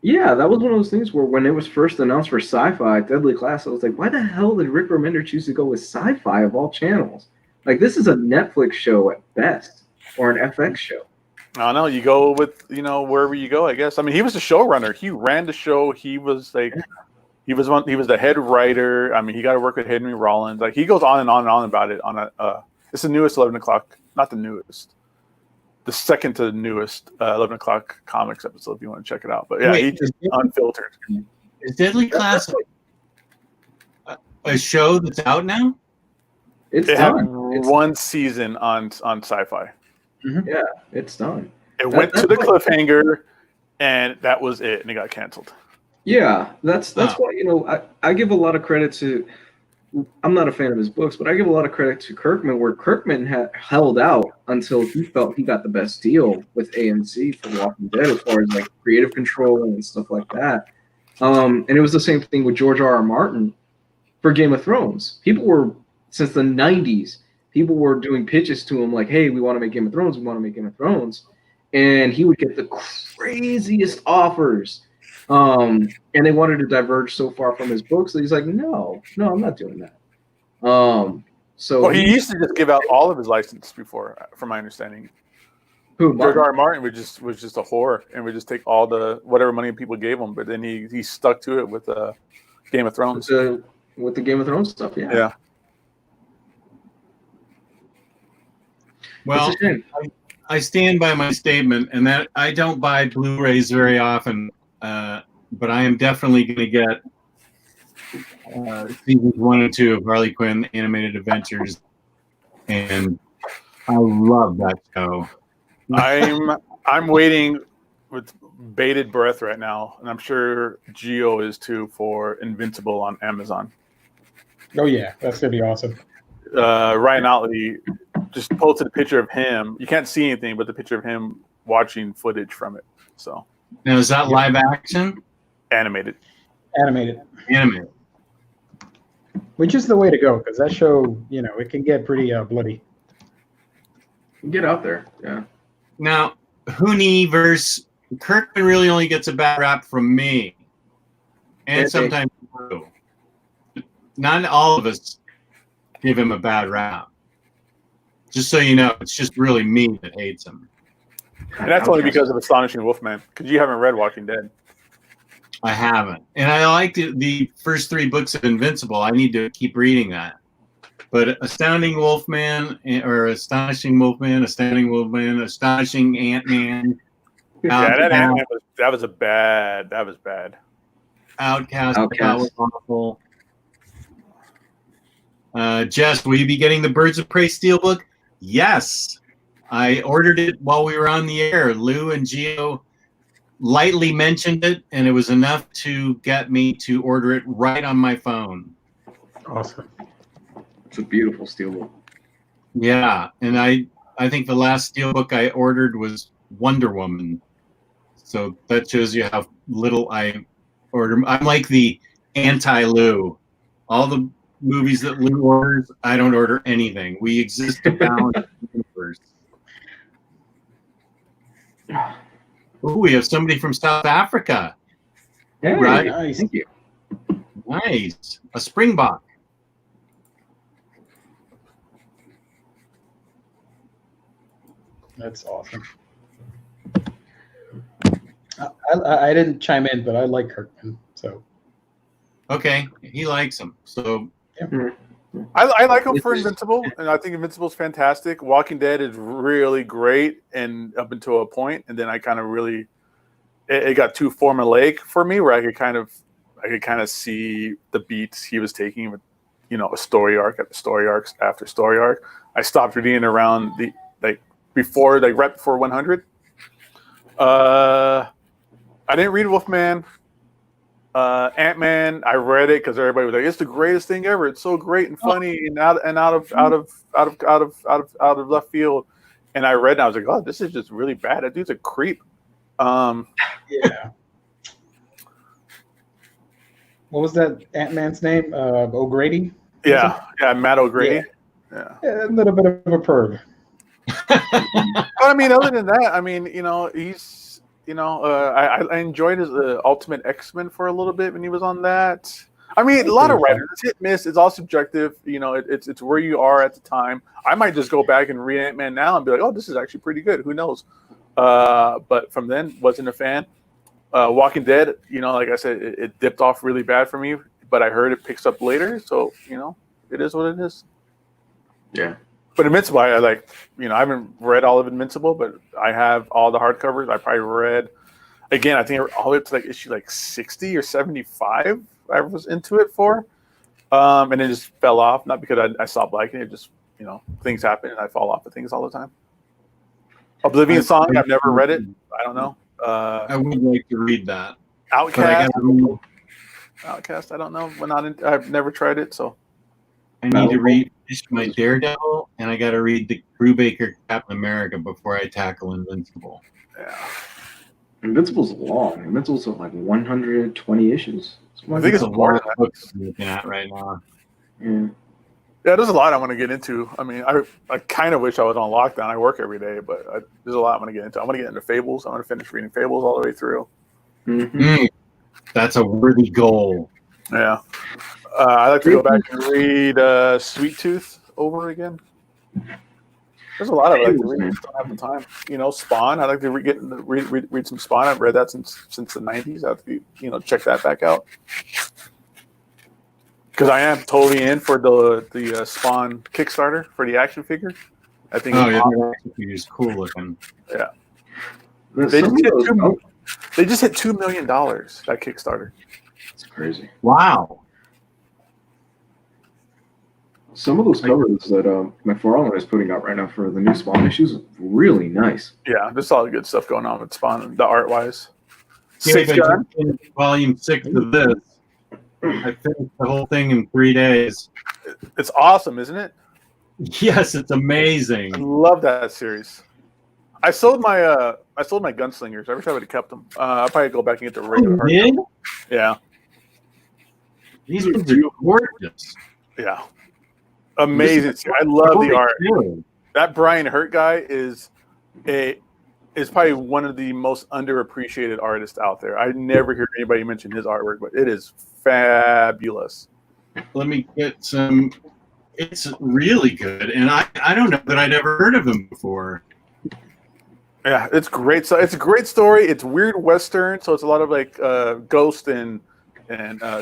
Yeah, that was one of those things where when it was first announced for Sci-Fi, Deadly Class, I was like, why the hell did Rick Remender choose to go with Sci-Fi of all channels? Like, this is a Netflix show at best, or an FX show. I don't know. You go with, wherever you go, I guess. I mean, he was the showrunner. He ran the show. He was like, he was the head writer. I mean, he got to work with Henry Rollins. Like, he goes on and on and on about it. It's the newest 11 o'clock, not the newest, the second to the newest 11 o'clock comics episode if you want to check it out. But yeah, he just unfiltered. Is Deadly Class a show that's out now? It had one season on Sci-Fi. Mm-hmm. Yeah, it's done. It went to the cliffhanger, and that was it, and it got canceled. Yeah, that's why I give a lot of credit to. I'm not a fan of his books, but I give a lot of credit to Kirkman, where Kirkman held out until he felt he got the best deal with AMC for Walking Dead, as far as like creative control and stuff like that. And it was the same thing with George R.R. Martin for Game of Thrones. People were, since the 90s, people were doing pitches to him like, hey, we want to make Game of Thrones, we want to make Game of Thrones. And he would get the craziest offers. And they wanted to diverge so far from his books that he's like, no, I'm not doing that. He used to just give out all of his license before, from my understanding. Who? George R. R. Martin was just a whore and would just take all the whatever money people gave him, but then he stuck to it with Game of Thrones. With the Game of Thrones stuff, yeah. Yeah. Well, I stand by my statement, and that I don't buy Blu-rays very often, but I am definitely going to get seasons 1 and 2 of Harley Quinn Animated Adventures, and I love that show. I'm waiting with bated breath right now, and I'm sure Gio is too, for Invincible on Amazon. Oh yeah, that's gonna be awesome. Ryan Otley just posted a picture of him. You can't see anything, but the picture of him watching footage from it. So now, is that live action? Animated. Which is the way to go, because that show, it can get pretty bloody. Get out there, yeah. Now, Hooney versus Kirkman really only gets a bad rap from me, and sometimes you. Not all of us give him a bad rap. Just so you know, it's just really me that hates him. And that's only because of Astonishing Wolfman, because you haven't read Walking Dead. I haven't. And I liked the first 3 books of Invincible. I need to keep reading that. But Astounding Wolfman, or Astonishing Wolfman, Astounding Wolfman, Astonishing Ant-Man, Yeah, that Ant-Man was bad. That was bad. Outcast. I thought was awful. Jess, will you be getting the Birds of Prey Steelbook? Yes. I ordered it while we were on the air. Lou and Gio lightly mentioned it, and it was enough to get me to order it right on my phone. Awesome. It's a beautiful steelbook. Yeah, and I think the last steelbook I ordered was Wonder Woman. So that shows you how little I order. I'm like the anti-Lou. All the movies that Lou orders, I don't order anything. We exist to balance the universe. Oh, we have somebody from South Africa. Hey, Right. nice. Thank you. Nice. A Springbok. That's awesome. I didn't chime in, but I like Kirkman. So Okay, he likes him. So I like him for Invincible, and I think Invincible's fantastic. Walking Dead is really great, and up until a point, and then I kind of really it got too formulaic for me, where I could kind of see the beats he was taking with, a story arc after story arcs after story arc. I stopped reading around right before 100. I didn't read Wolfman. Ant-Man, I read it because everybody was like, "It's the greatest thing ever. It's so great and funny and out of left field." And I read, and I was like, "Oh, this is just really bad. That dude's a creep." yeah. What was that Ant-Man's name? O'Grady? Yeah, Matt O'Grady. Yeah. A little bit of a perv. But I mean, other than that, he's. I enjoyed his Ultimate X-Men for a little bit when he was on that. I mean, a lot of writers, it's hit miss. It's all subjective. It's where you are at the time. I might just go back and read Ant-Man now and be like, oh, this is actually pretty good. Who knows? But from then, wasn't a fan. Walking Dead, like I said, it dipped off really bad for me. But I heard it picks up later, so it is what it is. Yeah. But Invincible, I haven't read all of Invincible, but I have all the hardcovers. I probably read, again, I think all the way to issue 60 or 75 I was into it for. And it just fell off, not because I stopped liking it, just, things happen and I fall off of things all the time. Oblivion Song, I've never read it. I don't know. I would like to read that. Outcast, I don't know. I've never tried it, so. I need to read my Daredevil, and I got to read the Brubaker Captain America before I tackle Invincible. Yeah. Invincible's long. Invincible's 120 issues. I think it's a lot of books I'm looking at right now. Yeah. Yeah, there's a lot I want to get into. I mean, I kind of wish I was on lockdown. I work every day, but there's a lot I want to get into. I want to get into Fables. I want to finish reading Fables all the way through. Mm-hmm. That's a worthy goal. Yeah. I like to go back and read Sweet Tooth over again. There's a lot of it I like to read. I just don't have the time. Spawn. I like to read some Spawn. I've read that since the 90s. I have to check that back out. Because I am totally in for the Spawn Kickstarter for the action figure. I think the action figure is cool looking. Yeah. They just hit $2 million, that Kickstarter. It's crazy. Wow. Some of those covers that McFarlane is putting out right now for the new Spawn issues are really nice. Yeah, there's all the good stuff going on with Spawn, the art wise. Volume 6 of this. I finished the whole thing in 3 days. It's awesome, isn't it? Yes, it's amazing. I love that series. I sold my Gunslingers. I wish I would have kept them. I'll probably go back and get the regular. Oh, yeah. These ones are gorgeous. Yeah. Amazing. I love the art. That Brian Hurt guy is probably one of the most underappreciated artists out there. I never hear anybody mention his artwork, but it is fabulous. Let me get some. It's really good, and I don't know that I'd ever heard of him before. Yeah, it's great. So it's a great story. It's weird Western, so it's a lot of ghost and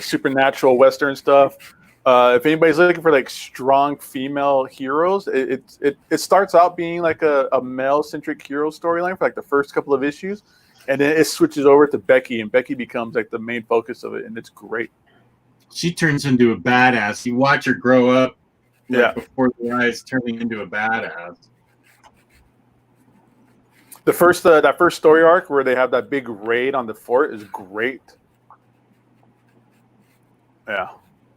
supernatural Western stuff. If anybody's looking for like strong female heroes, it starts out being like a male centric hero storyline for like the first couple of issues, and then it switches over to Becky, and Becky becomes like the main focus of it, and it's great. She turns into a badass. You watch her grow up, Yeah. before their eyes, turning into a badass. The first that first story arc where they have that big raid on the fort is great. Yeah,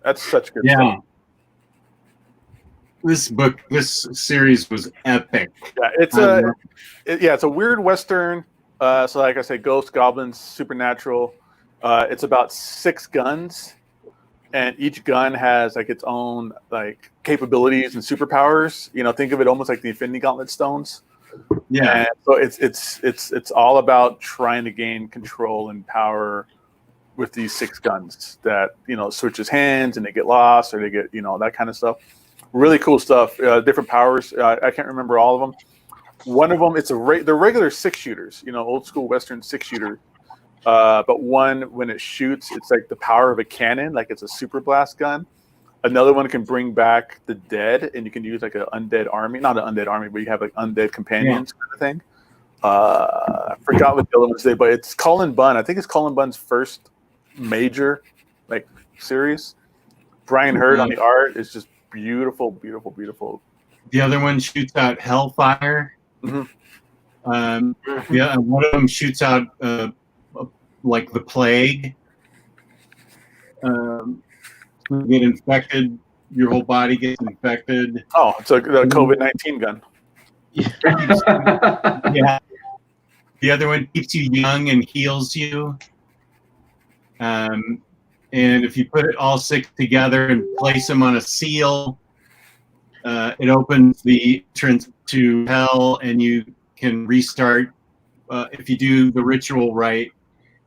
that's such good stuff. This series was epic. Yeah, it's a weird Western. So like I said, ghosts, goblins, supernatural. It's about 6 guns, and each gun has like its own like capabilities and superpowers. You know, think of it almost like the Infinity Gauntlet stones. Yeah. And so it's all about trying to gain control and power with these 6 guns that, you know, switches hands and they get lost or they get, you know, that kind of stuff. Really cool stuff. Different powers. I can't remember all of them. One of them, they're regular 6-shooters, you know, old school Western 6-shooter. But one, when it shoots, it's like the power of a cannon, like it's a super blast gun. Another one can bring back the dead, and you can use like an undead army. Not an undead army, but you have like undead companions kind of thing. I forgot what the other one say, but it's Cullen Bunn. I think it's Cullen Bunn's first major like series. Brian Hurd on the art is just beautiful, beautiful, beautiful. The other one shoots out hellfire. Mm-hmm. Yeah, and one of them shoots out like the plague. You get infected, your whole body gets infected. Oh, it's like the COVID-19 gun. Yeah. The other one keeps you young and heals you. And if you put it all 6 together and place them on a seal, it opens the entrance to hell, and you can restart. If you do the ritual right,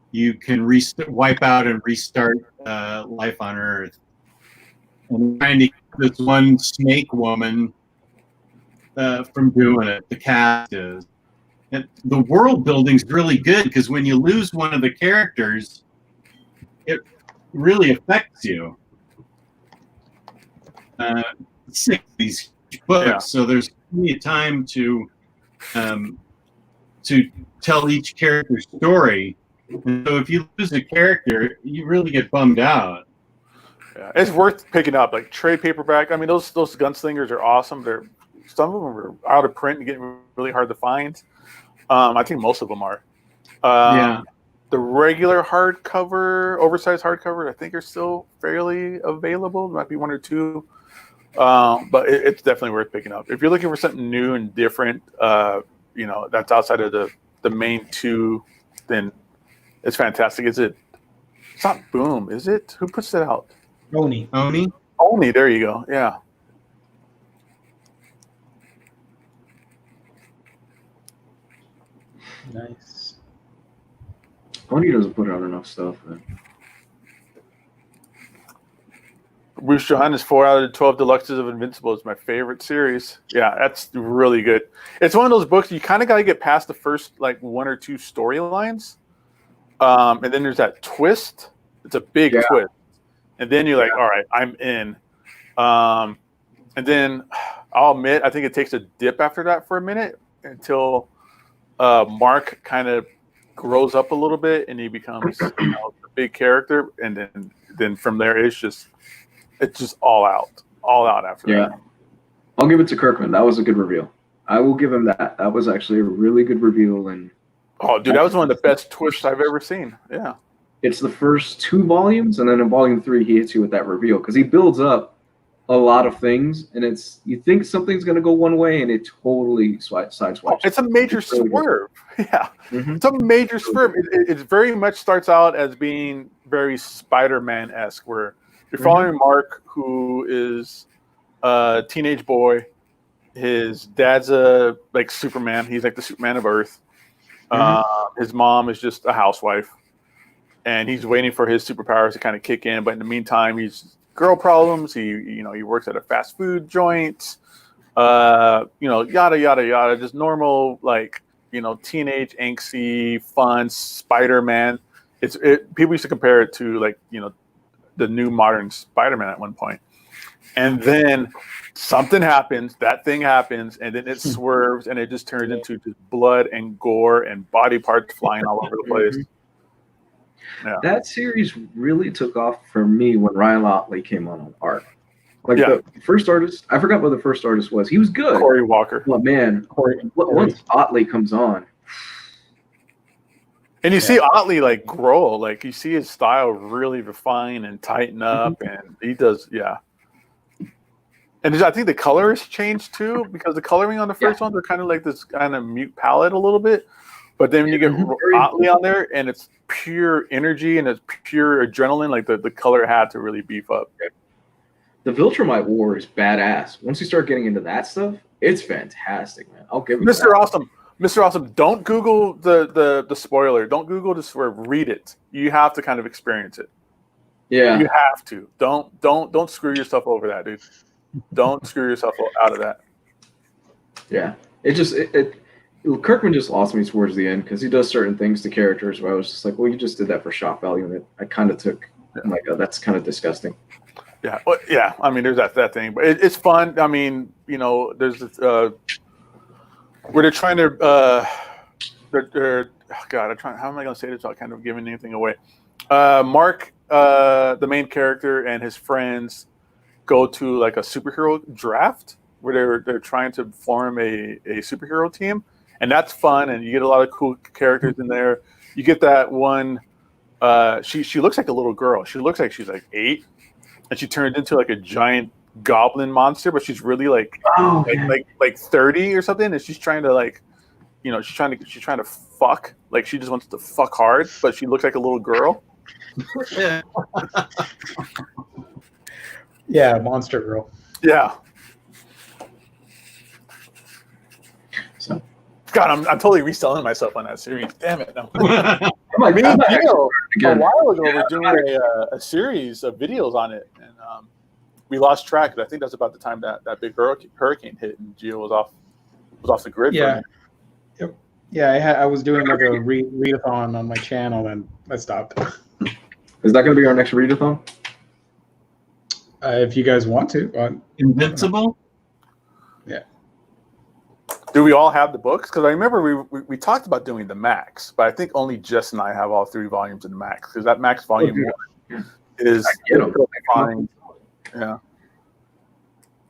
you can wipe out and restart life on Earth. And trying to keep this one snake woman from doing it, the cast is. And the world building's really good because when you lose one of the characters, it really affects you. 6 of these books, so there's plenty of time to tell each character's story. And so if you lose a character, you really get bummed out. Yeah, it's worth picking up, like trade paperback. I mean, those gunslingers are awesome. Some of them are out of print and getting really hard to find. I think most of them are. The regular hardcover, oversized hardcover, I think are still fairly available. There might be 1 or 2, but it's definitely worth picking up if you're looking for something new and different. You know, that's outside of the main 2. Then it's fantastic. It's not Boom, is it? Who puts that out? Oni. There you go. Yeah. Nice. Oni doesn't put out enough stuff, man. Bruce Johannes 4 out of the 12 deluxes of Invincible is my favorite series. Yeah, that's really good. It's one of those books you kind of got to get past the first like 1 or 2 storylines, and then there's that twist. It's a big twist, and then you're like, all right, I'm in. And then I'll admit, I think it takes a dip after that for a minute until Mark kind of grows up a little bit and he becomes a big character, and then from there it's just all out after that. I'll give it to Kirkman. That was a good reveal. I will give him that. That was actually a really good reveal. And oh, dude, that was one of the best twists I've ever seen. Yeah, it's the first 2 volumes, and then in volume 3 he hits you with that reveal because he builds up a lot of things, and you think something's going to go one way, and it totally sideswipes. Oh, it's a major swerve. Yeah, it's a major swerve. It very much starts out as being very Spider-Man-esque, where you're following Mark, who is a teenage boy. His dad's like Superman. He's like the Superman of Earth. His mom is just a housewife, and he's waiting for his superpowers to kind of kick in. But in the meantime, he's girl problems. He works at a fast food joint. Yada yada yada. Just normal teenage angsty fun Spider-Man. People used to compare it to the new modern Spider-Man at one point. and then something happens, that thing happens, and then it swerves, and it just turns into just blood and gore and body parts flying all over the place. Yeah. That series really took off for me when Ryley came on art. Like the first artist, I forgot what the first artist was. He was good. Corey Walker. But man, once Otley comes on. And you see Otley like grow, like you see his style really refine and tighten up, and he does, And I think the colors changed too, because the coloring on the first ones are kind of like this kind of mute palette a little bit. But then when you get Otley on there, and it's pure energy and it's pure adrenaline, like the color had to really beef up. The Viltrumite War is badass. Once you start getting into that stuff, it's fantastic, man. I'll give it Mr. Awesome. Mr. Awesome, don't Google the spoiler. Don't Google the swear. Read it. You have to kind of experience it. Yeah. You have to. Don't screw yourself over that, dude. Don't screw yourself out of that. Yeah. Kirkman just lost me towards the end because he does certain things to characters where I was just like, well, you just did that for shock value, and I kind of took, I'm like, oh, that's kind of disgusting. Yeah, well, yeah. I mean, there's that thing, but it's fun. I mean, you know, there's this, where they're trying to, God, how am I going to say this without kind of giving anything away? Mark, the main character, and his friends go to like a superhero draft where they're trying to form a superhero team, and that's fun. And you get a lot of cool characters in there. You get that one. She looks like a little girl. She looks like she's like 8. And she turned into like a giant goblin monster, but she's really like 30 or something, and she's trying to like, you know, she's trying to fuck, like she just wants to fuck hard, but she looks like a little girl. Yeah, monster girl. Yeah. So, God, I'm totally reselling myself on that series. Damn it! No. I'm Me and Gio, a again. while ago, we were doing a series of videos on it, and we lost track. But I think that's about the time that big hurricane hit, and Gio was off the grid. Yeah. Yep. Yeah, I was doing like a read-a-thon on my channel, and I stopped. Is that going to be our next read-a-thon? If you guys want to. Invincible? Yeah. Do we all have the books? Because I remember we talked about doing the Max, but I think only Jess and I have all 3 volumes in the Max, because that Max volume 1 is fine. Yeah.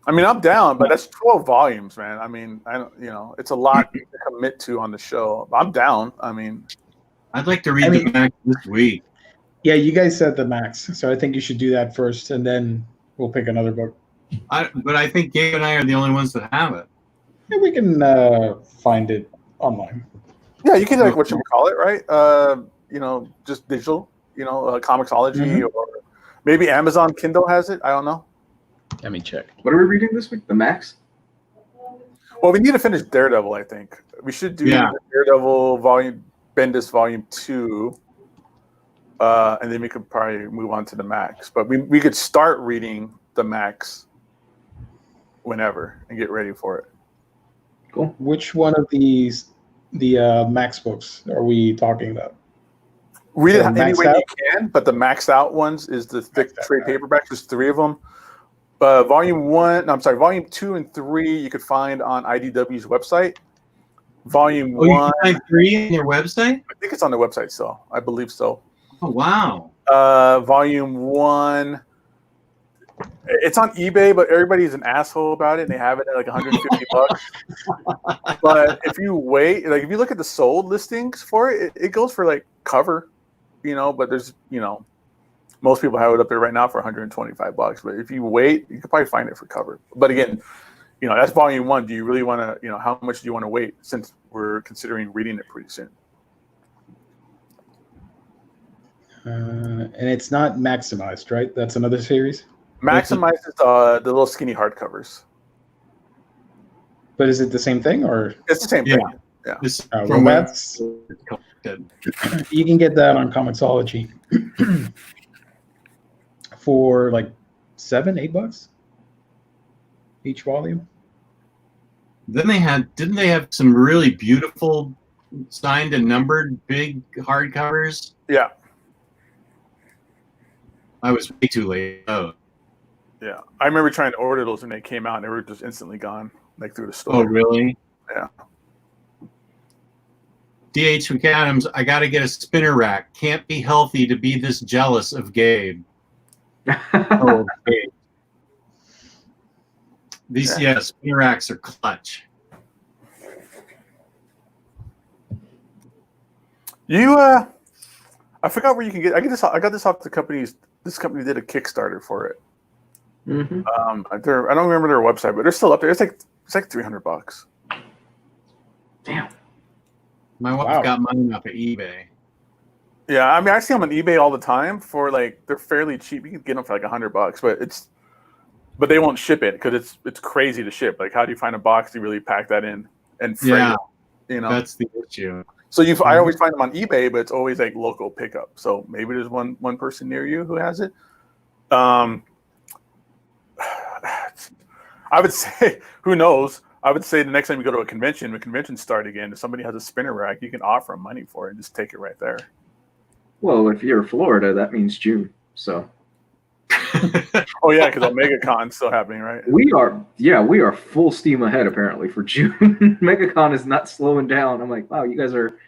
I mean, I'm down, but that's 12 volumes, man. I mean, I don't, you know, it's a lot to commit to on the show. I'm down. I mean, I'd like to read the Max this week. Yeah, you guys said the Max, so I think you should do that first, and then we'll pick another book. But I think Gabe and I are the only ones that have it. Yeah, we can find it online. yeah, you can like whatchamacallit, right? You know, just digital, you know, Comixology, or maybe Amazon Kindle has it. I don't know. Let me check. What are we reading this week? The Max? Well, we need to finish Daredevil, I think. We should do the Daredevil Bendis Volume 2. And then we could probably move on to the Max. But we could start reading the Max whenever and get ready for it. Cool. Which one of the Max books are we talking about? Read it So any maxed way out? you can, but the maxed out ones is the thick trade paperbacks. There's 3 of them. Volume 2 and 3 you could find on IDW's website. Volume 1. You can find 3 on their website? I think it's on their website still. I believe so. Oh, wow. Volume 1. It's on eBay, but everybody's an asshole about it, and they have it at like $150. But if you wait, like if you look at the sold listings for it, it goes for like cover, you know. But there's, you know, most people have it up there right now for $125. But if you wait, you could probably find it for cover. But again, you know, that's volume 1. Do you really want to, you know, how much do you want to wait, since we're considering reading it pretty soon? And it's not maximized, right? That's another series. Maximizes the little skinny hardcovers. But is it the same thing, or It's the same thing. Yeah. This, well, from where that's you can get that on Comixology for like $7-8 each volume. Then didn't they have some really beautiful signed and numbered big hardcovers? Yeah. I was way too late. Oh. Yeah, I remember trying to order those when they came out, and they were just instantly gone, like through the store. Oh, really? Yeah. DH McAdams, I got to get a spinner rack. Can't be healthy to be this jealous of Gabe. Oh, Gabe. These spinner racks are clutch. I forgot where you can get. I got this off the company's. This company did a Kickstarter for it. Mm-hmm. I don't remember their website, but they're still up there. It's like $300. Damn. My wife got mine off of eBay. Yeah, I mean, I see them on eBay all the time for like they're fairly cheap. You can get them for like $100, but they won't ship it because it's crazy to ship. Like, how do you find a box to really pack that in and freight it? You know, that's the issue. So I always find them on eBay, but it's always like local pickup. So maybe there's one person near you who has it. I would say, who knows? I would say the next time you go to a convention, when conventions start again, if somebody has a spinner rack, you can offer them money for it and just take it right there. Well, if you're Florida, that means June. So. Oh yeah, because OmegaCon's still happening, right? We are full steam ahead apparently for June. MegaCon is not slowing down. I'm like, wow, you guys are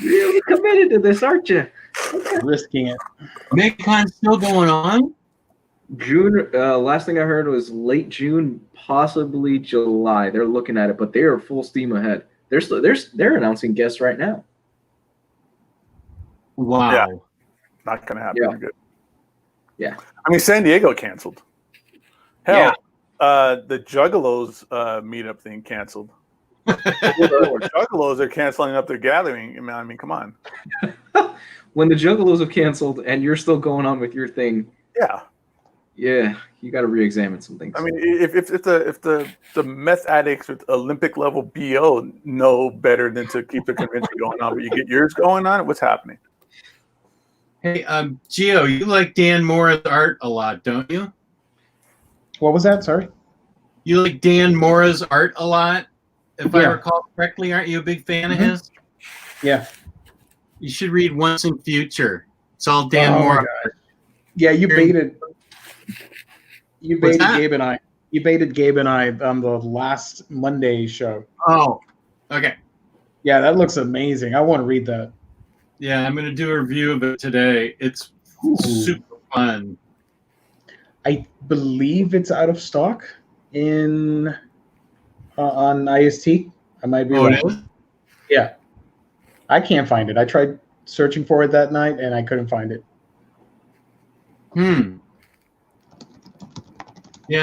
really committed to this, aren't you? Risking it. MegaCon's still going on? June. Last thing I heard was late June, possibly July. They're looking at it, but they are full steam ahead. They're announcing guests right now. Wow. Yeah. Not gonna happen. Yeah. Good. Yeah. I mean, San Diego canceled. Hell, the Juggalos meetup thing canceled. Juggalos are canceling up their gathering. I mean, come on. When the Juggalos have canceled and you're still going on with your thing. Yeah, you got to re-examine some things. I mean, if the meth addicts with Olympic level BO know better than to keep the convention going on, but you get yours going on, what's happening? Hey, Gio, you like Dan Mora's art a lot, don't you? What was that? Sorry. You like Dan Mora's art a lot, if I recall correctly. Aren't you a big fan of his? Yeah. You should read Once in Future. It's all Dan Mora. Yeah, you baited that? Gabe and I. You baited Gabe and I on the last Monday show. Oh, okay. Yeah, that looks amazing. I want to read that. Yeah, I'm going to do a review of it today. It's super fun. I believe it's out of stock on IST. I might be wrong. It is? Yeah. I can't find it. I tried searching for it that night, and I couldn't find it. Dan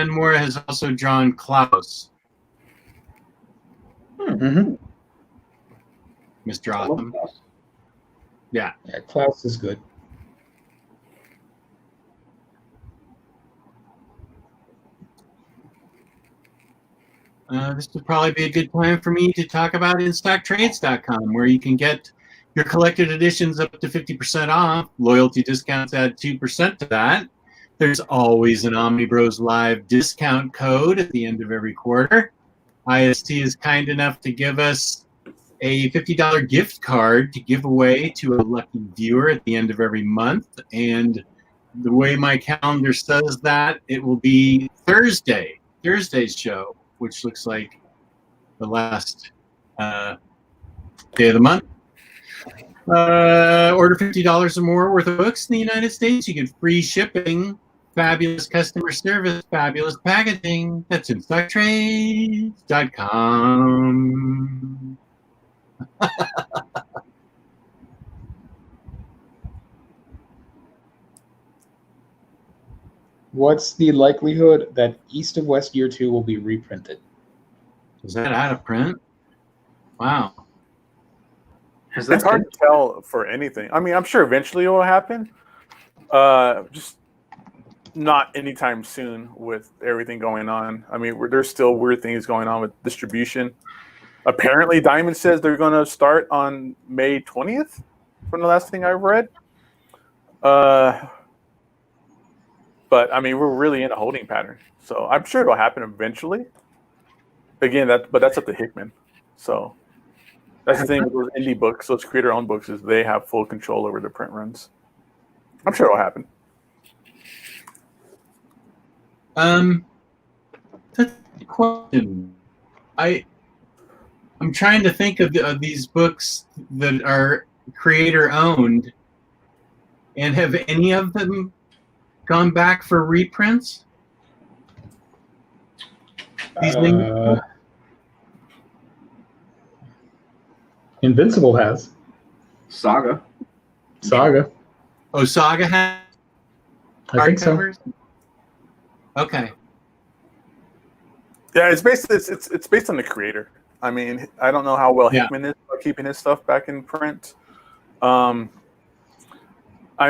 Mora has also drawn Klaus. Mm-hmm. Mr. Awesome. Yeah, Klaus is good. This would probably be a good time for me to talk about InStockTrades.com, where you can get your collected editions up to 50% off. Loyalty discounts add 2% to that. There's always an Omnibroslive discount code at the end of every quarter. IST is kind enough to give us a $50 gift card to give away to a lucky viewer at the end of every month. And the way my calendar says that, it will be Thursday's show, which looks like the last day of the month. Order $50 or more worth of books in the United States. You get free shipping, fabulous customer service, fabulous packaging. That's InStockTrades.com. What's the likelihood that East of West Year 2 will be reprinted? Is that out of print? Wow. It's hard to tell for anything. I mean, I'm sure eventually it will happen. Just not anytime soon with everything going on. I mean, there's still weird things going on with distribution. Apparently, Diamond says they're going to start on May 20th, from the last thing I've read. But, I mean, we're really in a holding pattern. So I'm sure it'll happen eventually. Again, that's up to Hickman. So that's the thing with those indie books, those creator-owned books, is they have full control over the print runs. I'm sure it'll happen. That's a question. I'm trying to think of these books that are creator owned, and have any of them gone back for reprints? These Invincible has. Saga. Oh, Saga has. I think so. Hardcovers? Okay. Yeah, it's based on the creator. I mean, I don't know how well Hickman is about keeping his stuff back in print. I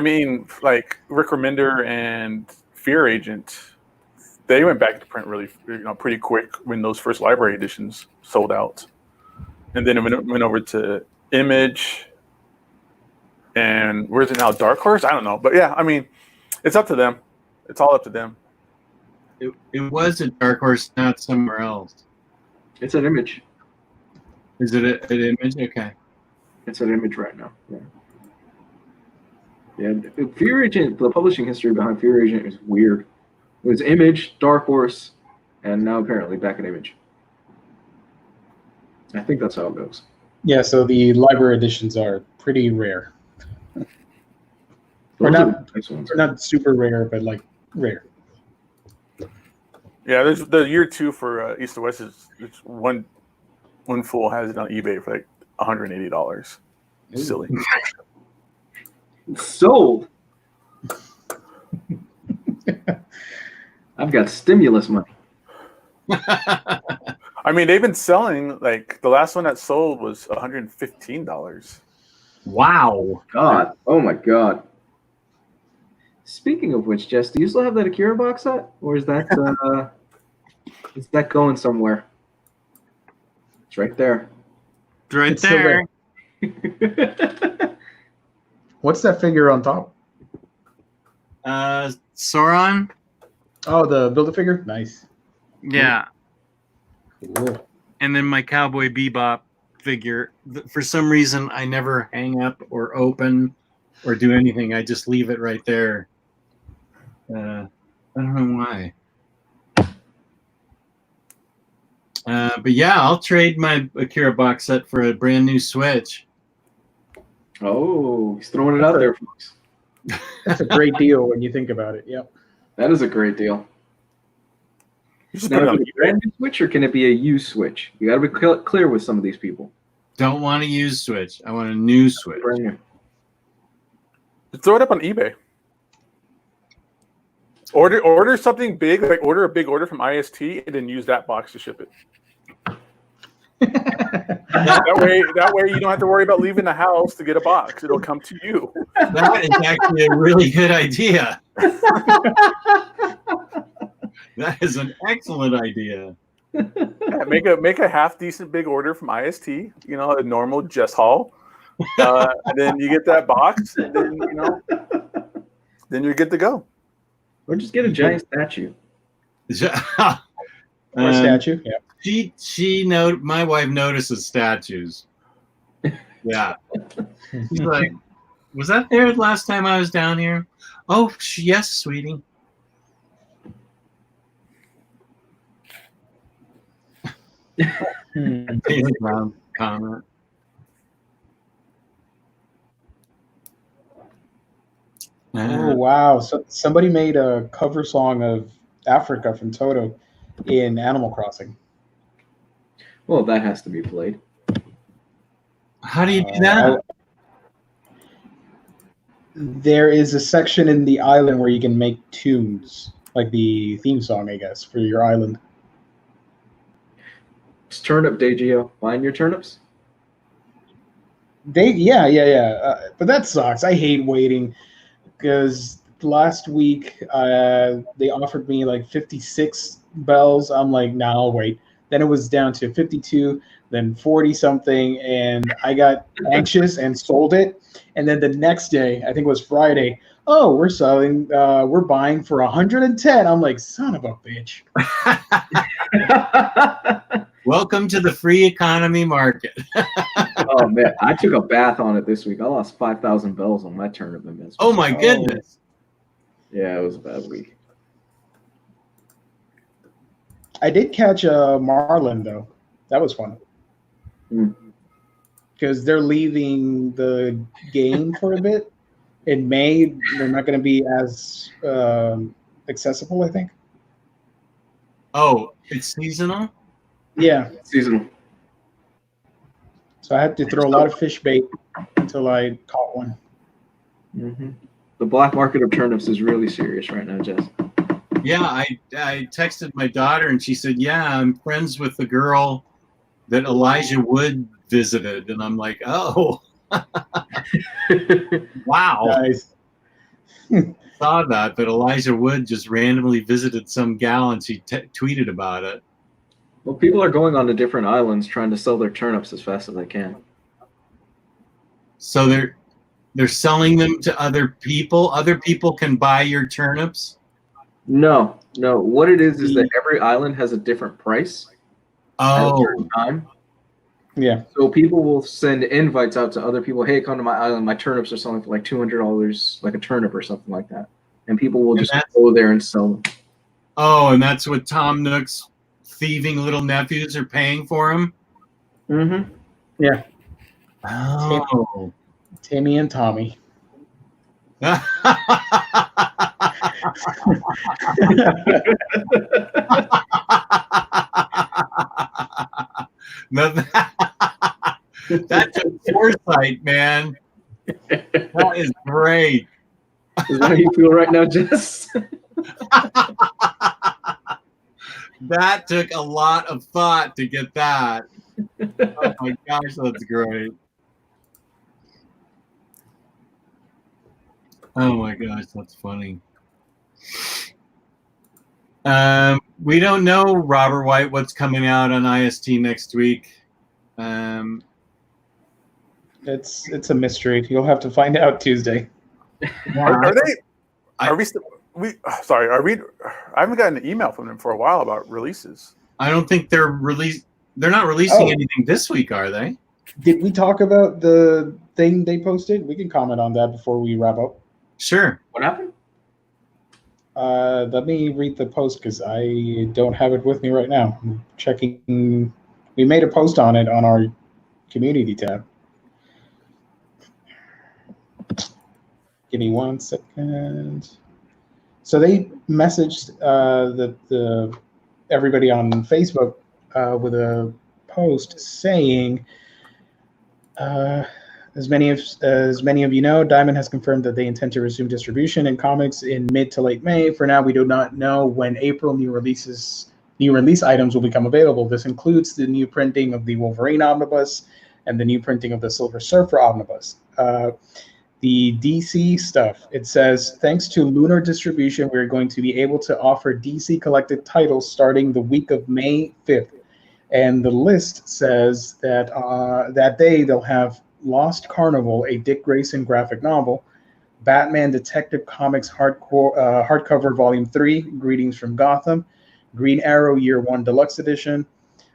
mean, like Rick Remender and Fear Agent, they went back to print really, pretty quick when those first library editions sold out, and then it went over to Image. And where's it now? Dark Horse? I don't know, but yeah, I mean, it's up to them. It's all up to them. It was at Dark Horse, not somewhere else. It's an Image. Is it an Image? Okay. It's an Image right now. Yeah. Yeah. Fear Agent, the publishing history behind Fear Agent is weird. It was Image, Dark Horse, and now apparently back at Image. I think that's how it goes. Yeah, so the library editions are pretty rare. Or not super rare, but like rare. Yeah, there's the year 2 for East to West is one fool has it on eBay for like $180. Silly. Sold. I've got stimulus money. I mean, they've been selling, like the last one that sold was $115. Wow. God. Oh my God. Speaking of which, Jess, do you still have that Akira box set, or is that going somewhere? It's right there. It's right It's still there. What's that figure on top? Sauron. Oh, the Build-A-Figure? Nice. Yeah. Cool. And then my Cowboy Bebop figure. For some reason, I never hang up or open or do anything. I just leave it right there. I don't know why. But yeah, I'll trade my Akira box set for a brand new Switch. Oh, he's throwing it out there, folks. That's a great deal when you think about it. Yep. That is a great deal. You should Now, put it is on it a brand new Switch, or can it be a used Switch? You got to be clear with some of these people. Don't want a used Switch. I want a new Switch. Brand new. Throw it up on eBay. Order something big, like order a big order from IST, and then use that box to ship it. that way you don't have to worry about leaving the house to get a box. It'll come to you. That is actually a really good idea. That is an excellent idea. Yeah, make a half decent big order from IST. A normal Jess Hall, and then you get that box, and then then you're good to go. Or just get a giant statue. Or a statue. Yeah. My wife notices statues. Yeah. She's like, was that there the last time I was down here? Oh, yes, sweetie. Comment. Oh wow! So somebody made a cover song of Africa from Toto in Animal Crossing. Well, that has to be played. How do you do that? There is a section in the island where you can make tunes, like the theme song, I guess, for your island. It's Turnip Day, Gio. Find your turnips? Yeah. But that sucks. I hate waiting because last week they offered me like 56 bells. I'm like, nah, I'll wait. Then it was down to 52, then 40 something, and I got anxious and sold it. And then the next day, I think it was Friday, oh, we're buying for 110. I'm like, son of a bitch. Welcome to the free economy market. Oh man, I took a bath on it this week. I lost 5,000 bells on my turnip investment. Oh my goodness. Yeah, it was a bad week. I did catch Marlin though. That was fun. Because they're leaving the game for a bit. In May, they're not going to be as accessible, I think. Oh, it's seasonal? Yeah. Seasonal. So I had to throw a lot of fish bait until I caught one. Mm-hmm. The black market of turnips is really serious right now, Jess. Yeah, I texted my daughter and she said, yeah, I'm friends with the girl that Elijah Wood visited. And I'm like, oh, wow. Nice. Saw that Elijah Wood just randomly visited some gal and she tweeted about it. Well, people are going on to different islands trying to sell their turnips as fast as they can. So they're selling them to other people. Other people can buy your turnips. No. What it is that every island has a different price at a certain time. Yeah. So people will send invites out to other people. Hey, come to my island. My turnips are selling for like $200, like a turnip or something like that. And people will just go there and sell them. Oh, and that's what Tom Nook's thieving little nephews are paying for him? Mm-hmm. Yeah. Oh. Timmy and Tommy. That's a foresight, man. That is great. Is that how you feel right now, Jess? That took a lot of thought to get that. Oh my gosh, that's great. Oh my gosh, that's funny. We don't know, Robert White, what's coming out on IST next week. It's a mystery. You'll have to find out Tuesday. Are we still? Sorry, are we? I haven't gotten an email from them for a while about releases. I don't think they're not releasing anything this week, are they? Did we talk about the thing they posted? We can comment on that before we wrap up. Sure. What happened? Let me read the post because I don't have it with me right now. I'm checking. We made a post on it on our community tab. Give me 1 second. So they messaged everybody on Facebook with a post saying, as many of you know, Diamond has confirmed that they intend to resume distribution in comics in mid to late May. For now, we do not know when April new release items will become available. This includes the new printing of the Wolverine Omnibus and the new printing of the Silver Surfer Omnibus. The DC stuff, it says, thanks to Lunar distribution, we're going to be able to offer DC collected titles starting the week of May 5th. And the list says that that day they'll have Lost Carnival, a Dick Grayson graphic novel, Batman Detective Comics hardcover Volume 3, Greetings from Gotham, Green Arrow Year 1 Deluxe Edition,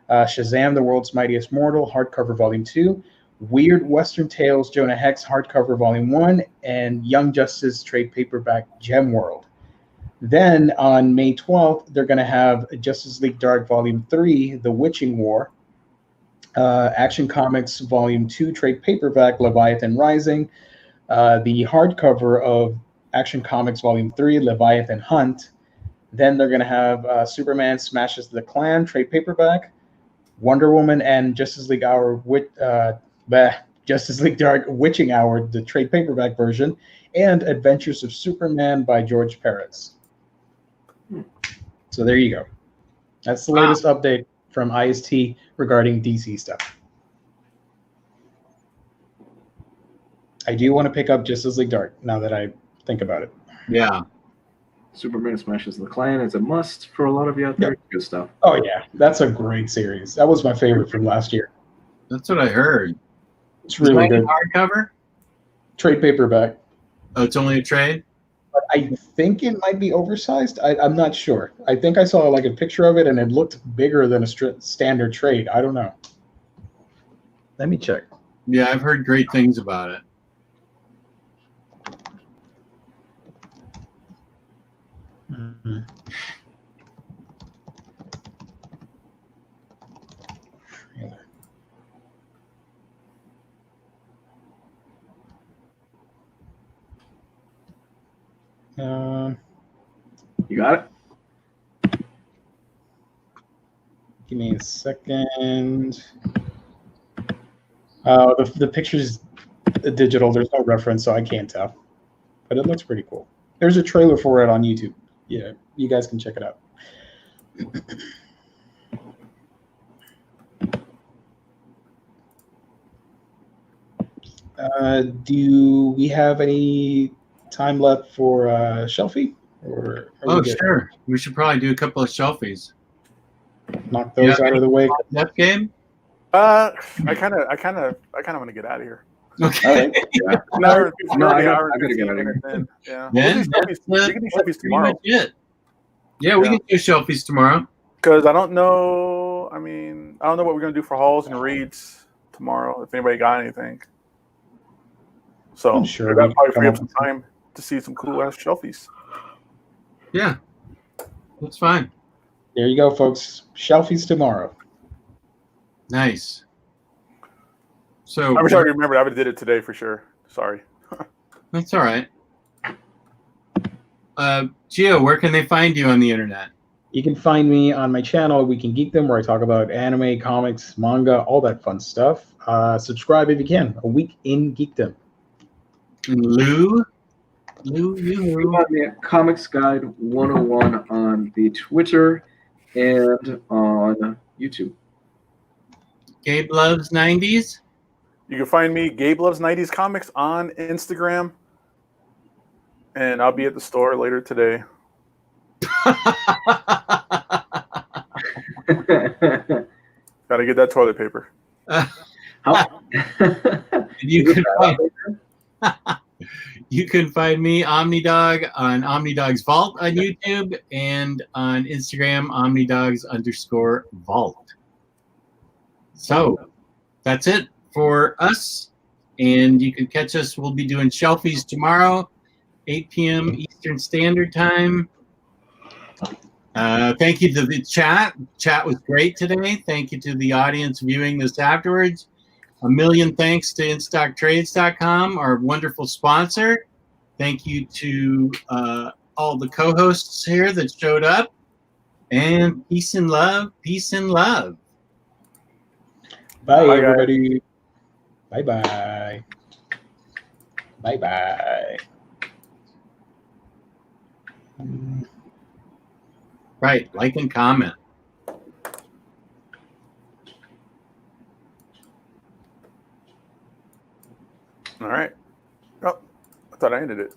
Shazam, the World's Mightiest Mortal, hardcover Volume 2, Weird Western Tales Jonah Hex hardcover Volume 1, and Young Justice trade paperback Gem World. Then on May 12th, they're going to have Justice League Dark Volume 3, The Witching War, Action Comics Volume 2 trade paperback Leviathan Rising, the hardcover of Action Comics Volume 3, Leviathan Hunt. Then they're going to have Superman Smashes the Klan trade paperback, Wonder Woman and Justice League Justice League Dark Witching Hour, the trade paperback version, and Adventures of Superman by George Perez. So there you go. That's the latest update from IST regarding DC stuff. I do want to pick up Justice League Dark now that I think about it. Yeah. Superman Smashes the Klan is a must for a lot of you out there. Yep. Good stuff. Oh, yeah. That's a great series. That was my favorite from last year. That's what I heard. It's really good. Hardcover? Trade paperback. Oh, it's only a trade? But I think it might be oversized. I'm not sure. I think I saw like a picture of it and it looked bigger than a standard trade. I don't know. Let me check. Yeah, I've heard great things about it. Mm-hmm. You got it? Give me a second. The picture's digital. There's no reference, so I can't tell. But it looks pretty cool. There's a trailer for it on YouTube. Yeah, you guys can check it out. Do we have any time left for Shelfie? Or Oh, sure. We should probably do a couple of shelfies. Knock those out of the way. That game? I kind of want to get out of here. Okay. Yeah. No, I gotta get out of here. Yeah. Then We can do shelfies tomorrow. Yeah, we can do shelfies tomorrow. Because I don't know. I mean, I don't know what we're gonna do for hauls and reads tomorrow. If anybody got anything, so I'm sure that'll probably we can free up come some time to see some cool ass shelfies. Yeah, that's fine. There you go, folks. Shelfies tomorrow. Nice. So I'm sorry to remember. I would have did it today for sure. Sorry. That's all right. Gio, where can they find you on the internet? You can find me on my channel, We Can Geek Them, where I talk about anime, comics, manga, all that fun stuff. Subscribe if you can. A Week in Geekdom. And Lou? You find me at Comics Guide 101 on the Twitter and on YouTube. Gabe Loves 90s? You can find me, Gabe Loves 90s Comics, on Instagram. And I'll be at the store later today. Gotta get that toilet paper. You can find me, Omnidog, on Omnidog's Vault on YouTube and on Instagram, Omnidogs_Vault. So that's it for us. And you can catch us. We'll be doing shelfies tomorrow, 8 p.m. Eastern Standard Time. Thank you to the chat. Chat was great today. Thank you to the audience viewing this afterwards. A million thanks to InStockTrades.com, our wonderful sponsor. Thank you to all the co-hosts here that showed up. And peace and love. Peace and love. Bye, Bye, everybody. Bye-bye. Bye-bye. Right. Like and comment. All right. Oh, I thought I ended it.